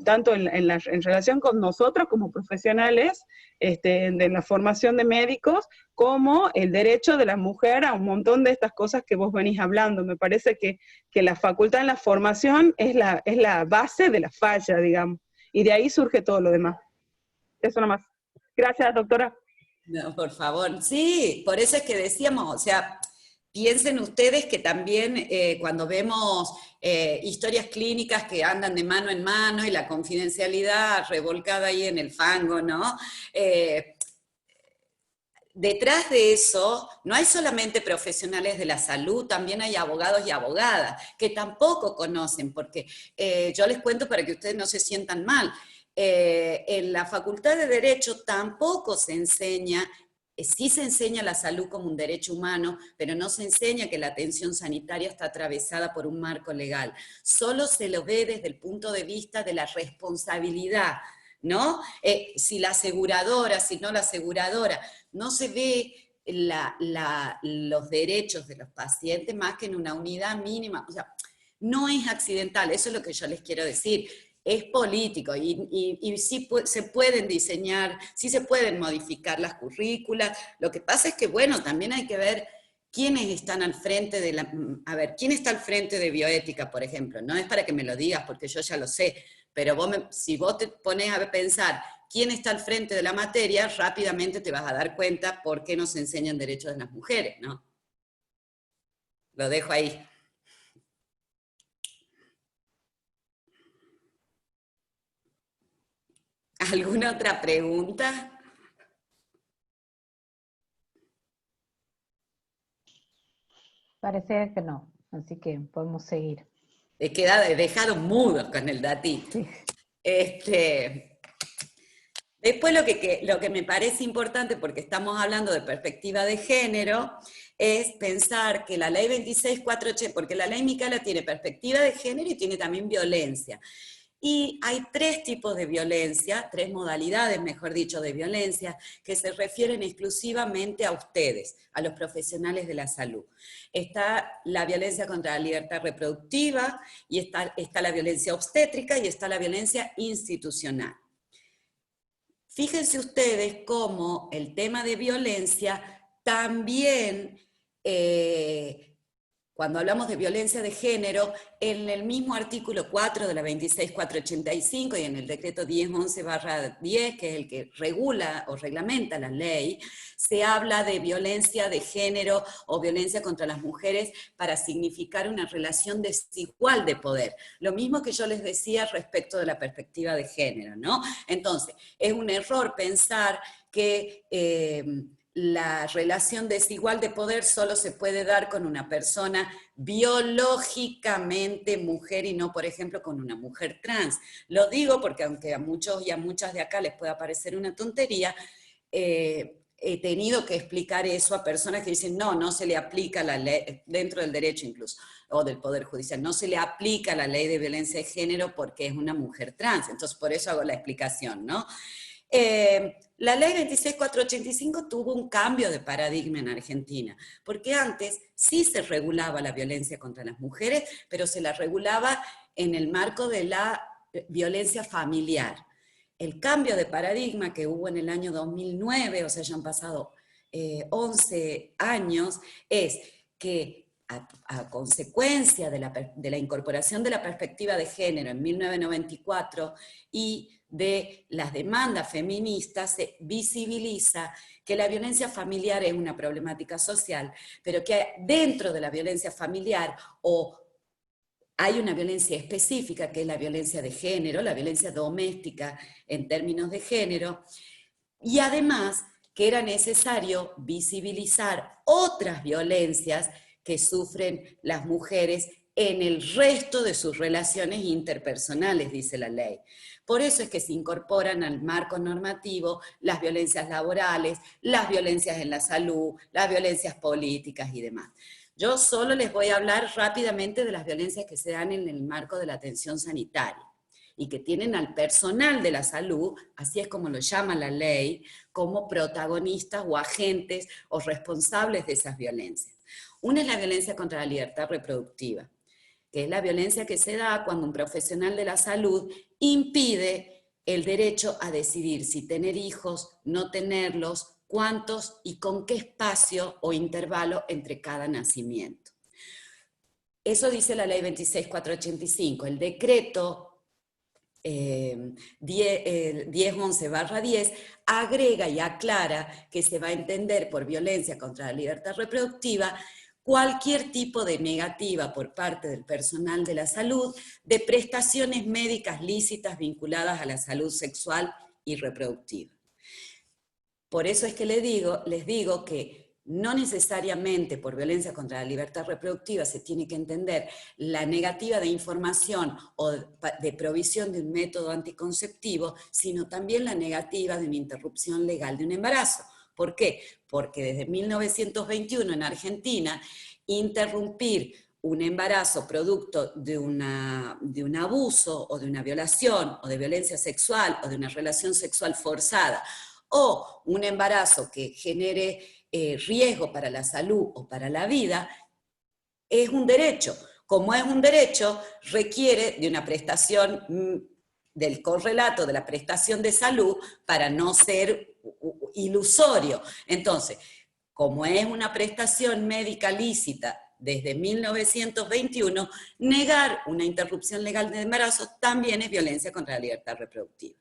tanto en relación con nosotros como profesionales, de la formación de médicos, como el derecho de la mujer a un montón de estas cosas que vos venís hablando. Me parece que la facultad en la formación es la base de la falla, digamos, y de ahí surge todo lo demás. Eso nomás. Gracias, doctora. No, por favor. Sí, por eso es que decíamos, o sea, piensen ustedes que también cuando vemos historias clínicas que andan de mano en mano y la confidencialidad revolcada ahí en el fango, ¿no? Detrás de eso no hay solamente profesionales de la salud, también hay abogados y abogadas que tampoco conocen, porque yo les cuento para que ustedes no se sientan mal. En la Facultad de Derecho tampoco se enseña, sí se enseña la salud como un derecho humano, pero no se enseña que la atención sanitaria está atravesada por un marco legal. Solo se lo ve desde el punto de vista de la responsabilidad, ¿no? Si la aseguradora, si no la aseguradora, no se ve los derechos de los pacientes más que en una unidad mínima. O sea, no es accidental, eso es lo que yo les quiero decir. es político y sí se pueden diseñar, sí se pueden modificar las currículas. Lo que pasa es que, bueno, también hay que ver quiénes están al frente de la... A ver, ¿quién está al frente de bioética, por ejemplo? No es para que me lo digas, porque yo ya lo sé, pero si vos te pones a pensar quién está al frente de la materia, rápidamente te vas a dar cuenta por qué no se enseñan derechos de las mujeres, ¿no? Lo dejo ahí. ¿Alguna otra pregunta? Parece que no, así que podemos seguir. Dejaron mudos con el datito. Sí. Después lo que me parece importante, porque estamos hablando de perspectiva de género, es pensar que la ley 26.480, porque la ley Micaela tiene perspectiva de género y tiene también violencia. Y hay 3 tipos de violencia, 3 modalidades, mejor dicho, de violencia, que se refieren exclusivamente a ustedes, a los profesionales de la salud. Está la violencia contra la libertad reproductiva, y está la violencia obstétrica, y está la violencia institucional. Fíjense ustedes cómo el tema de violencia también, cuando hablamos de violencia de género, en el mismo artículo 4 de la 26.485 y en el decreto 1011/10, que es el que regula o reglamenta la ley, se habla de violencia de género o violencia contra las mujeres para significar una relación desigual de poder. Lo mismo que yo les decía respecto de la perspectiva de género, ¿no? Entonces, es un error pensar que la relación desigual de poder solo se puede dar con una persona biológicamente mujer y no, por ejemplo, con una mujer trans. Lo digo porque aunque a muchos y a muchas de acá les pueda parecer una tontería, he tenido que explicar eso a personas que dicen, no se le aplica la ley, dentro del derecho incluso, o del Poder Judicial, no se le aplica la ley de violencia de género porque es una mujer trans. Entonces, por eso hago la explicación, ¿no? La ley 26.485 tuvo un cambio de paradigma en Argentina, porque antes sí se regulaba la violencia contra las mujeres, pero se la regulaba en el marco de la violencia familiar. El cambio de paradigma que hubo en el año 2009, o sea, ya han pasado 11 años, es que a consecuencia de la incorporación de la perspectiva de género en 1994 y de las demandas feministas, se visibiliza que la violencia familiar es una problemática social, pero que dentro de la violencia familiar hay una violencia específica, que es la violencia de género, la violencia doméstica en términos de género, y además que era necesario visibilizar otras violencias que sufren las mujeres en el resto de sus relaciones interpersonales, dice la ley. Por eso es que se incorporan al marco normativo las violencias laborales, las violencias en la salud, las violencias políticas y demás. Yo solo les voy a hablar rápidamente de las violencias que se dan en el marco de la atención sanitaria y que tienen al personal de la salud, así es como lo llama la ley, como protagonistas o agentes o responsables de esas violencias. Una es la violencia contra la libertad reproductiva, que es la violencia que se da cuando un profesional de la salud impide el derecho a decidir si tener hijos, no tenerlos, cuántos y con qué espacio o intervalo entre cada nacimiento. Eso dice la ley 26.485. El decreto 1011/10 agrega y aclara que se va a entender por violencia contra la libertad reproductiva cualquier tipo de negativa por parte del personal de la salud de prestaciones médicas lícitas vinculadas a la salud sexual y reproductiva. Por eso es que les digo que no necesariamente por violencia contra la libertad reproductiva se tiene que entender la negativa de información o de provisión de un método anticonceptivo, sino también la negativa de una interrupción legal de un embarazo. ¿Por qué? Porque desde 1921 en Argentina, interrumpir un embarazo producto de un abuso o de una violación o de violencia sexual o de una relación sexual forzada o un embarazo que genere riesgo para la salud o para la vida, es un derecho. Como es un derecho, requiere de una prestación del correlato de la prestación de salud para no ser ilusorio. Entonces, como es una prestación médica lícita desde 1921, negar una interrupción legal de embarazo también es violencia contra la libertad reproductiva.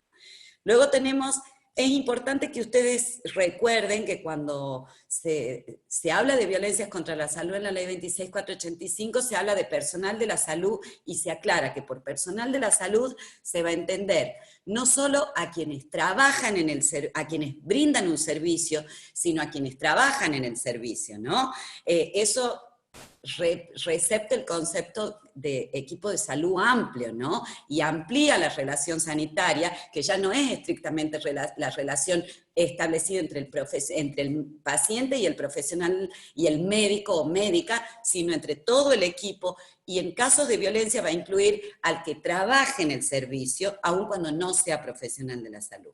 Luego tenemos, es importante que ustedes recuerden que cuando se habla de violencias contra la salud en la ley 26.485, se habla de personal de la salud y se aclara que por personal de la salud se va a entender no solo a quienes trabajan a quienes brindan un servicio, sino a quienes trabajan en el servicio, ¿no? Eso recepta el concepto de equipo de salud amplio, ¿no? Y amplía la relación sanitaria, que ya no es estrictamente la relación establecida entre el paciente y el profesional y el médico o médica, sino entre todo el equipo, y en casos de violencia va a incluir al que trabaje en el servicio, aun cuando no sea profesional de la salud.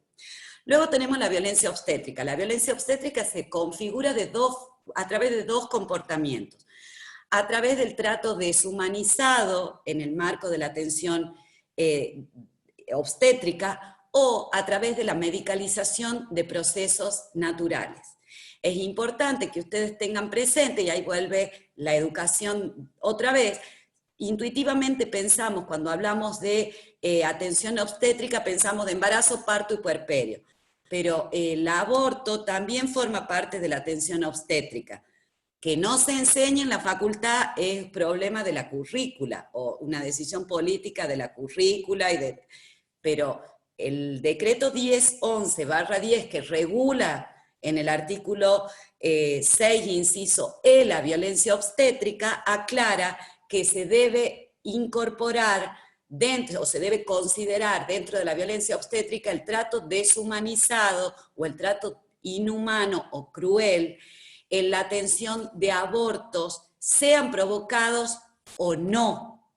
Luego tenemos la violencia obstétrica. La violencia obstétrica se configura a través de dos comportamientos. A través del trato deshumanizado en el marco de la atención obstétrica o a través de la medicalización de procesos naturales. Es importante que ustedes tengan presente, y ahí vuelve la educación otra vez, intuitivamente pensamos, cuando hablamos de atención obstétrica, pensamos de embarazo, parto y puerperio, pero el aborto también forma parte de la atención obstétrica. Que no se enseñe en la facultad es problema de la currícula, o una decisión política de la currícula, pero el decreto 1011/10 que regula en el artículo 6, inciso E, la violencia obstétrica, aclara que se debe incorporar dentro, o se debe considerar dentro de la violencia obstétrica el trato deshumanizado o el trato inhumano o cruel en la atención de abortos, sean provocados o no,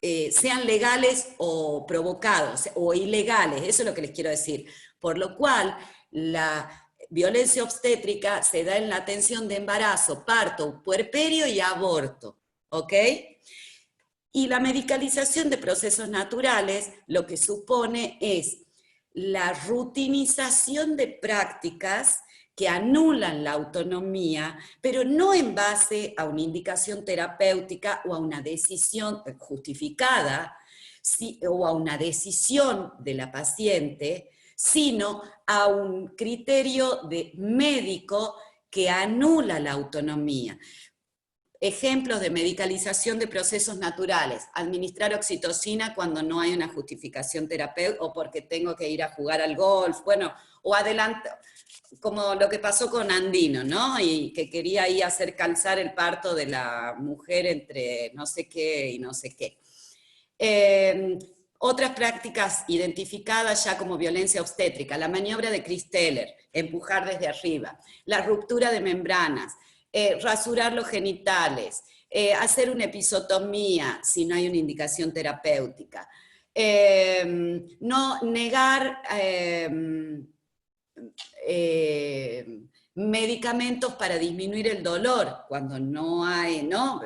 sean legales o provocados, o ilegales, eso es lo que les quiero decir. Por lo cual, la violencia obstétrica se da en la atención de embarazo, parto, puerperio y aborto, ¿ok? Y la medicalización de procesos naturales lo que supone es la rutinización de prácticas que anulan la autonomía, pero no en base a una indicación terapéutica o a una decisión justificada, o a una decisión de la paciente, sino a un criterio médico que anula la autonomía. Ejemplos de medicalización de procesos naturales: administrar oxitocina cuando no hay una justificación terapéutica, o porque tengo que ir a jugar al golf, bueno, o como lo que pasó con Andino, ¿no? Y que quería ir a hacer calzar el parto de la mujer entre no sé qué y no sé qué. Otras prácticas identificadas ya como violencia obstétrica: la maniobra de Christeller, empujar desde arriba, la ruptura de membranas, rasurar los genitales, hacer una episotomía si no hay una indicación terapéutica, no negar medicamentos para disminuir el dolor cuando no hay, ¿no?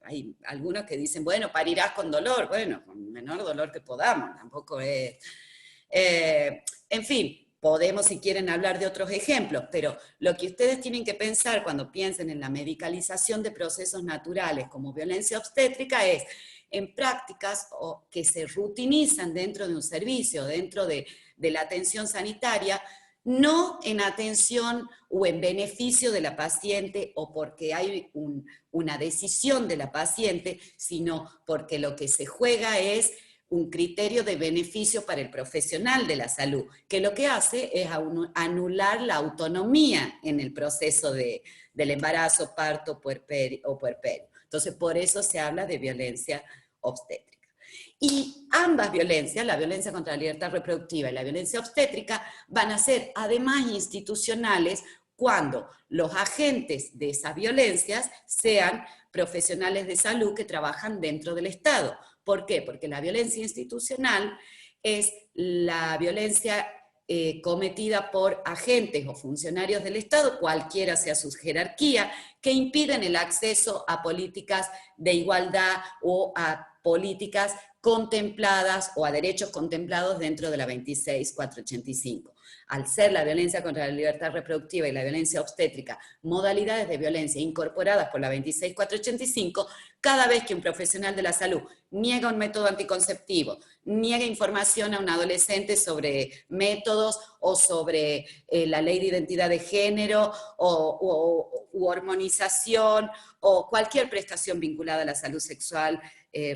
Hay algunos que dicen, bueno, parirás con dolor, bueno, con el menor dolor que podamos, tampoco es... en fin, podemos, si quieren, hablar de otros ejemplos, pero lo que ustedes tienen que pensar cuando piensen en la medicalización de procesos naturales como violencia obstétrica es en prácticas que se rutinizan dentro de un servicio, dentro de la atención sanitaria, no en atención o en beneficio de la paciente o porque hay una decisión de la paciente, sino porque lo que se juega es un criterio de beneficio para el profesional de la salud, que lo que hace es anular la autonomía en el proceso del embarazo, parto o puerperio. Entonces, por eso se habla de violencia obstétrica. Y ambas violencias, la violencia contra la libertad reproductiva y la violencia obstétrica, van a ser además institucionales cuando los agentes de esas violencias sean profesionales de salud que trabajan dentro del Estado. ¿Por qué? Porque la violencia institucional es la violencia cometida por agentes o funcionarios del Estado, cualquiera sea su jerarquía, que impiden el acceso a políticas de igualdad o a políticas contempladas o a derechos contemplados dentro de la 26.485. Al ser la violencia contra la libertad reproductiva y la violencia obstétrica modalidades de violencia incorporadas por la 26.485, cada vez que un profesional de la salud niega un método anticonceptivo, niega información a un adolescente sobre métodos o sobre la ley de identidad de género u hormonización o cualquier prestación vinculada a la salud sexual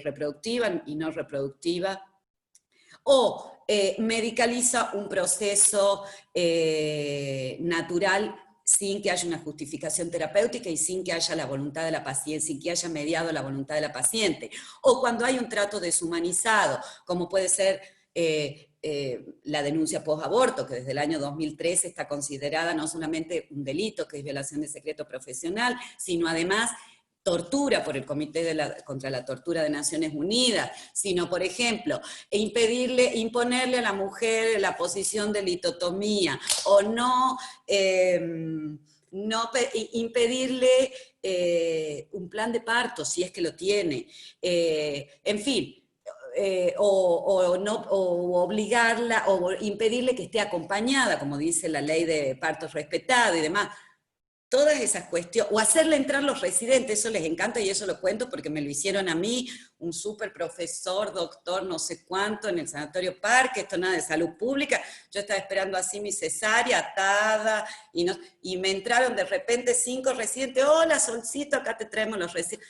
reproductiva y no reproductiva, o medicaliza un proceso natural sin que haya una justificación terapéutica y sin que haya la voluntad de la paciente, sin que haya mediado la voluntad de la paciente, o cuando hay un trato deshumanizado, como puede ser la denuncia post-aborto, que desde el año 2013 está considerada no solamente un delito, que es violación de secreto profesional, sino además tortura por el Comité contra la Tortura de Naciones Unidas, sino, por ejemplo, imponerle a la mujer la posición de litotomía, o impedirle un plan de parto, si es que lo tiene, en fin, o obligarla, o impedirle que esté acompañada, como dice la ley de parto respetado y demás. Todas esas cuestiones, o hacerle entrar los residentes, eso les encanta y eso lo cuento porque me lo hicieron a mí, un súper profesor, doctor, no sé cuánto, en el Sanatorio Parque, esto nada de salud pública, yo estaba esperando así mi cesárea atada, y me entraron de repente 5 residentes, hola Solcito, acá te traemos los residentes.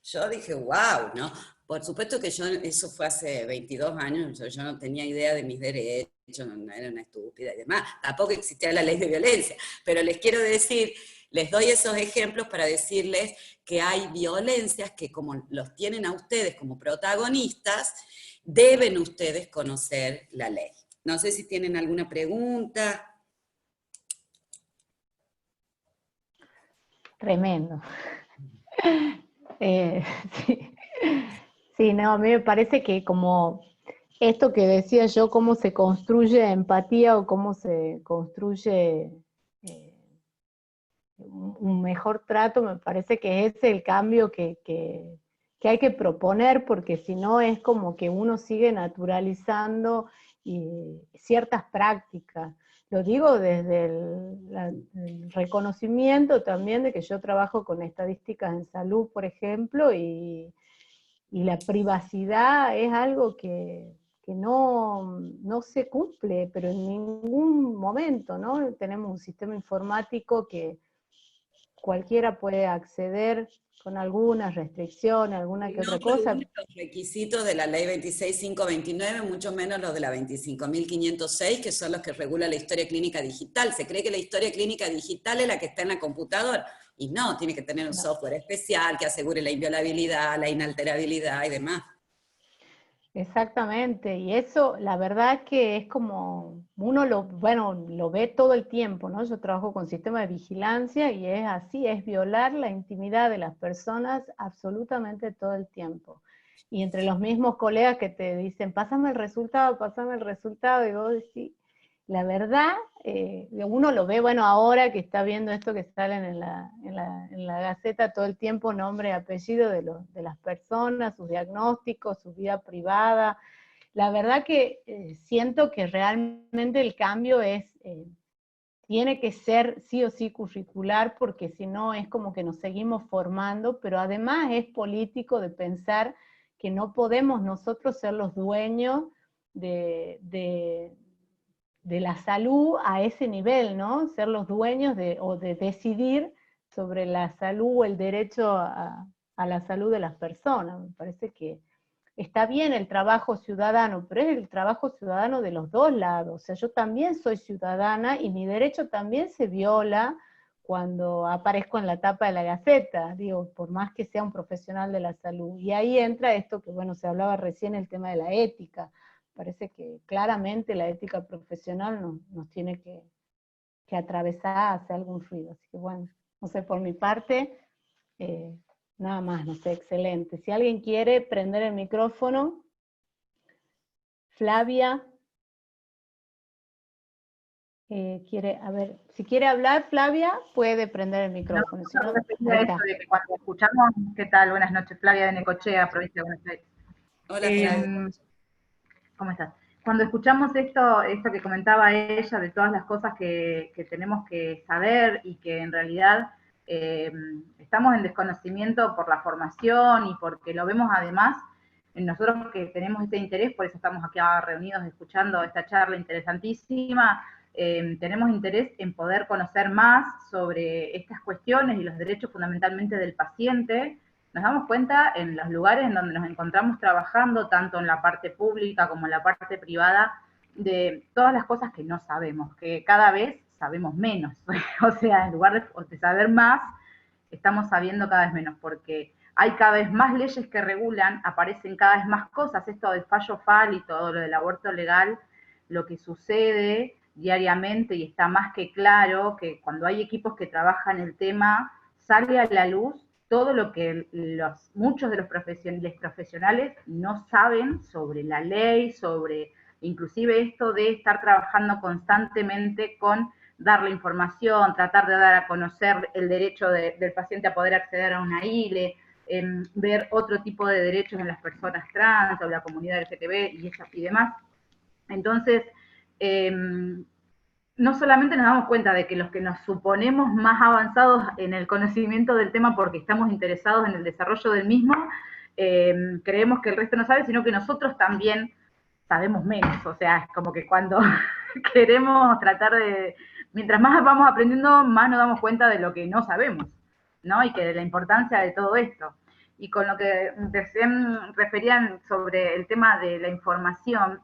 Yo dije, wow, ¿no? Por supuesto que eso fue hace 22 años, yo no tenía idea de mis derechos, no era una estúpida y demás, tampoco existía la ley de violencia, pero les quiero decir, les doy esos ejemplos para decirles que hay violencias que como los tienen a ustedes como protagonistas, deben ustedes conocer la ley. No sé si tienen alguna pregunta. Tremendo. Sí. Sí, no, a mí me parece que como esto que decía yo, cómo se construye empatía o cómo se construye un mejor trato, me parece que es el cambio que hay que proponer, porque si no es como que uno sigue naturalizando ciertas prácticas. Lo digo desde el reconocimiento también de que yo trabajo con estadísticas en salud, por ejemplo, y la privacidad es algo que no se cumple, pero en ningún momento, ¿no? Tenemos un sistema informático que cualquiera puede acceder con algunas restricciones, alguna que otra cosa. Los requisitos de la ley 26.529, mucho menos los de la 25.506, que son los que regulan la historia clínica digital. Se cree que la historia clínica digital es la que está en la computadora, y no, tiene que tener un software especial que asegure la inviolabilidad, la inalterabilidad y demás. Exactamente, y eso la verdad que es como, uno lo ve todo el tiempo, ¿no? Yo trabajo con sistemas de vigilancia y es así, es violar la intimidad de las personas absolutamente todo el tiempo. Y entre los mismos colegas que te dicen, pásame el resultado, y vos decís, la verdad, uno lo ve, bueno, ahora que está viendo esto que salen en la Gaceta todo el tiempo, nombre y apellido de las personas, sus diagnósticos, su vida privada. La verdad que siento que realmente el cambio tiene que ser sí o sí curricular, porque si no es como que nos seguimos formando, pero además es político de pensar que no podemos nosotros ser los dueños de la salud a ese nivel, ¿no? Ser los dueños o de decidir sobre la salud o el derecho a la salud de las personas. Me parece que está bien el trabajo ciudadano, pero es el trabajo ciudadano de los dos lados. O sea, yo también soy ciudadana y mi derecho también se viola cuando aparezco en la tapa de la Gaceta, digo, por más que sea un profesional de la salud. Y ahí entra esto que, bueno, se hablaba recién, el tema de la ética. Parece que claramente la ética profesional nos tiene que atravesar, hacer algún ruido. Así que bueno, no sé, por mi parte, nada más, no sé, excelente. Si alguien quiere prender el micrófono, Flavia, si quiere hablar, Flavia, puede prender el micrófono. No, si no, eso de que cuando escuchamos, ¿qué tal? Buenas noches, Flavia de Necochea, provincia de Buenos Aires. Hola, Flavia. ¿Cómo estás? Cuando escuchamos esto que comentaba ella, de todas las cosas que tenemos que saber y que en realidad estamos en desconocimiento por la formación y porque lo vemos además, en nosotros que tenemos este interés, por eso estamos aquí reunidos escuchando esta charla interesantísima, tenemos interés en poder conocer más sobre estas cuestiones y los derechos fundamentalmente del paciente. Nos damos cuenta en los lugares en donde nos encontramos trabajando, tanto en la parte pública como en la parte privada, de todas las cosas que no sabemos, que cada vez sabemos menos. O sea, en lugar de saber más, estamos sabiendo cada vez menos, porque hay cada vez más leyes que regulan, aparecen cada vez más cosas, esto del fallo FAL y todo lo del aborto legal, lo que sucede diariamente, y está más que claro que cuando hay equipos que trabajan el tema, sale a la luz todo lo que muchos de los profesionales no saben sobre la ley, sobre inclusive esto de estar trabajando constantemente con dar la información, tratar de dar a conocer el derecho del paciente a poder acceder a una ILE, ver otro tipo de derechos en las personas trans o la comunidad LGTB y demás. Entonces, no solamente nos damos cuenta de que los que nos suponemos más avanzados en el conocimiento del tema porque estamos interesados en el desarrollo del mismo, creemos que el resto no sabe, sino que nosotros también sabemos menos. O sea, es como que cuando queremos tratar de... Mientras más vamos aprendiendo, más nos damos cuenta de lo que no sabemos, ¿no? Y que de la importancia de todo esto. Y con lo que recién referían sobre el tema de la información,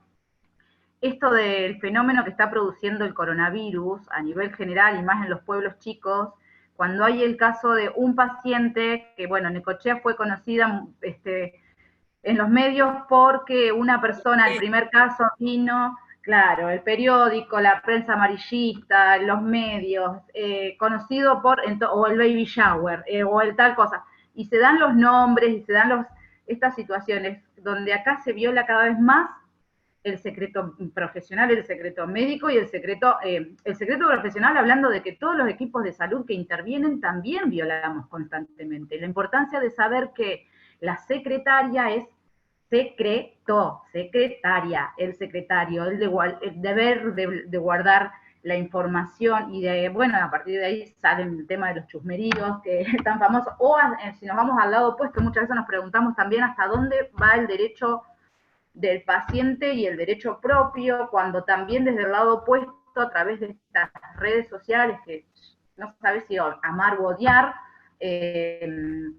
esto del fenómeno que está produciendo el coronavirus a nivel general y más en los pueblos chicos, cuando hay el caso de un paciente, que bueno, Necochea fue conocida en los medios porque una persona, el primer caso vino, claro, el periódico, la prensa amarillista, los medios, conocido por, o el baby shower, o el tal cosa, y se dan los nombres y se dan estas situaciones donde acá se viola cada vez más el secreto profesional, el secreto médico y el secreto profesional, hablando de que todos los equipos de salud que intervienen también violamos constantemente. La importancia de saber que la secretaria es secretaria, el secretario, el deber de guardar la información y bueno, a partir de ahí sale el tema de los chusmeríos que es tan famoso, o si nos vamos al lado opuesto, muchas veces nos preguntamos también hasta dónde va el derecho del paciente y el derecho propio, cuando también desde el lado opuesto, a través de estas redes sociales, que no se sabe si amar o odiar, el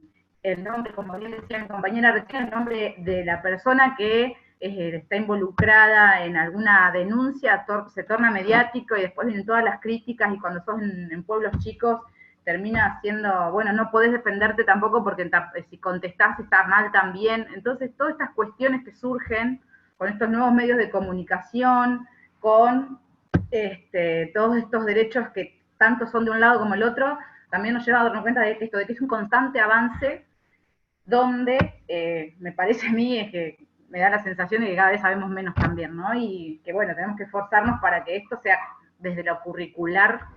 nombre, como bien decía mi compañera recién, el nombre de la persona que está involucrada en alguna denuncia, se torna mediático y después vienen todas las críticas, y cuando sos en pueblos chicos, termina siendo, bueno, no podés defenderte tampoco porque si contestás está mal también. Entonces, todas estas cuestiones que surgen con estos nuevos medios de comunicación, con todos estos derechos que tanto son de un lado como el otro, también nos lleva a darnos cuenta de esto, de que es un constante avance donde me parece a mí es que me da la sensación de que cada vez sabemos menos también, ¿no? Y que bueno, tenemos que esforzarnos para que esto sea desde lo curricular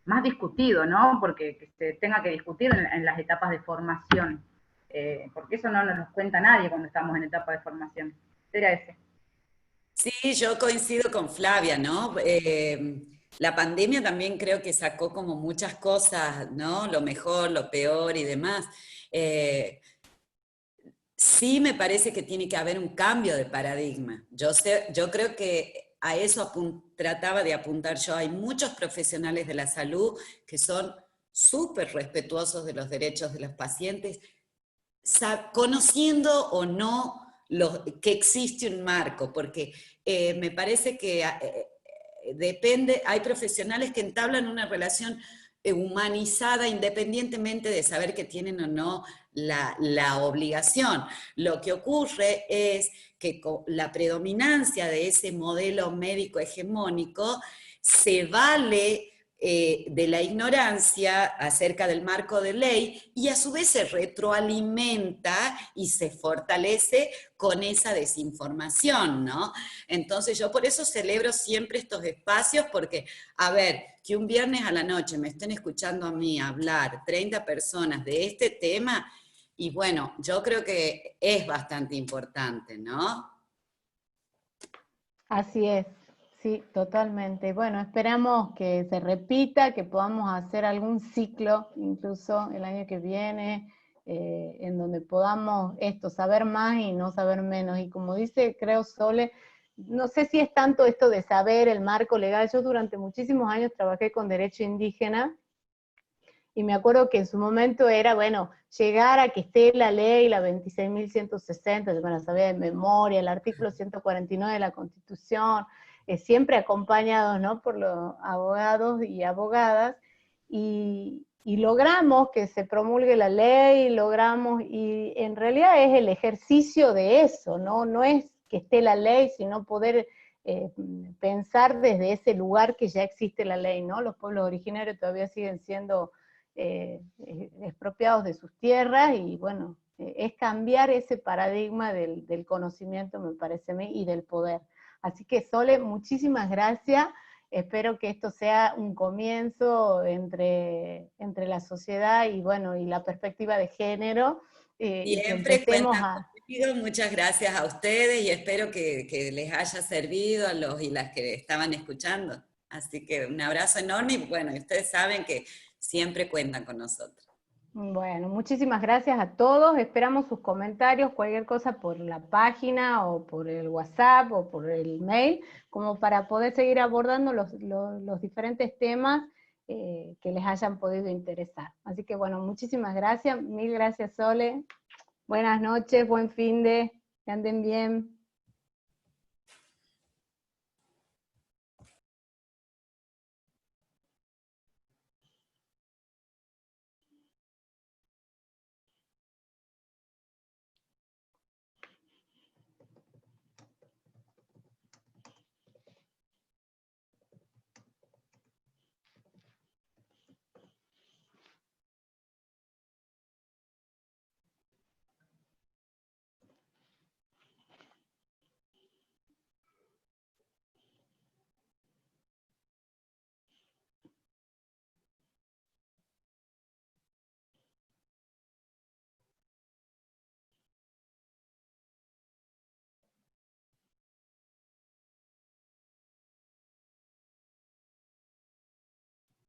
más discutido, ¿no? Porque que se tenga que discutir en las etapas de formación, porque eso no nos lo cuenta nadie cuando estamos en etapa de formación. Era ese. Sí, yo coincido con Flavia, ¿no? La pandemia también creo que sacó como muchas cosas, ¿no? Lo mejor, lo peor y demás. Sí me parece que tiene que haber un cambio de paradigma. Yo creo que a eso trataba de apuntar yo. Hay muchos profesionales de la salud que son súper respetuosos de los derechos de los pacientes, conociendo o no que existe un marco, porque me parece que depende, hay profesionales que entablan una relación humanizada independientemente de saber que tienen o no la obligación. Lo que ocurre es que con la predominancia de ese modelo médico hegemónico se vale de la ignorancia acerca del marco de ley y a su vez se retroalimenta y se fortalece con esa desinformación, ¿no? Entonces yo por eso celebro siempre estos espacios porque, a ver, que un viernes a la noche me estén escuchando a mí hablar 30 personas de este tema, Y bueno, yo creo que es bastante importante, ¿no? Así es, sí, totalmente. Bueno, esperamos que se repita, que podamos hacer algún ciclo, incluso el año que viene, en donde podamos saber más y no saber menos. Y como dice, creo, Sole, no sé si es tanto esto de saber el marco legal. Yo durante muchísimos años trabajé con derecho indígena, y me acuerdo que en su momento era, bueno, llegar a que esté la ley, la 26.160, yo me la sabía de memoria, el artículo 149 de la Constitución, siempre acompañados, ¿no?, por los abogados y abogadas, y logramos que se promulgue la ley, y en realidad es el ejercicio de eso, ¿no? No es que esté la ley, sino poder pensar desde ese lugar que ya existe la ley, ¿no? Los pueblos originarios todavía siguen siendo expropiados de sus tierras, y bueno, es cambiar ese paradigma del conocimiento, me parece a mí, y del poder. Así que, Sole, muchísimas gracias. Espero que esto sea un comienzo entre la sociedad y, bueno, y la perspectiva de género, y que Siempre empecemos cuentan conmigo, muchas gracias a ustedes y espero que les haya servido a los y las que estaban escuchando. Así que un abrazo enorme y bueno, ustedes saben que siempre cuentan con nosotros. Bueno, muchísimas gracias a todos. Esperamos sus comentarios, cualquier cosa por la página o por el WhatsApp o por el mail, como para poder seguir abordando los diferentes temas que les hayan podido interesar. Así que bueno, muchísimas gracias. Mil gracias, Sole. Buenas noches, buen fin de, que anden bien.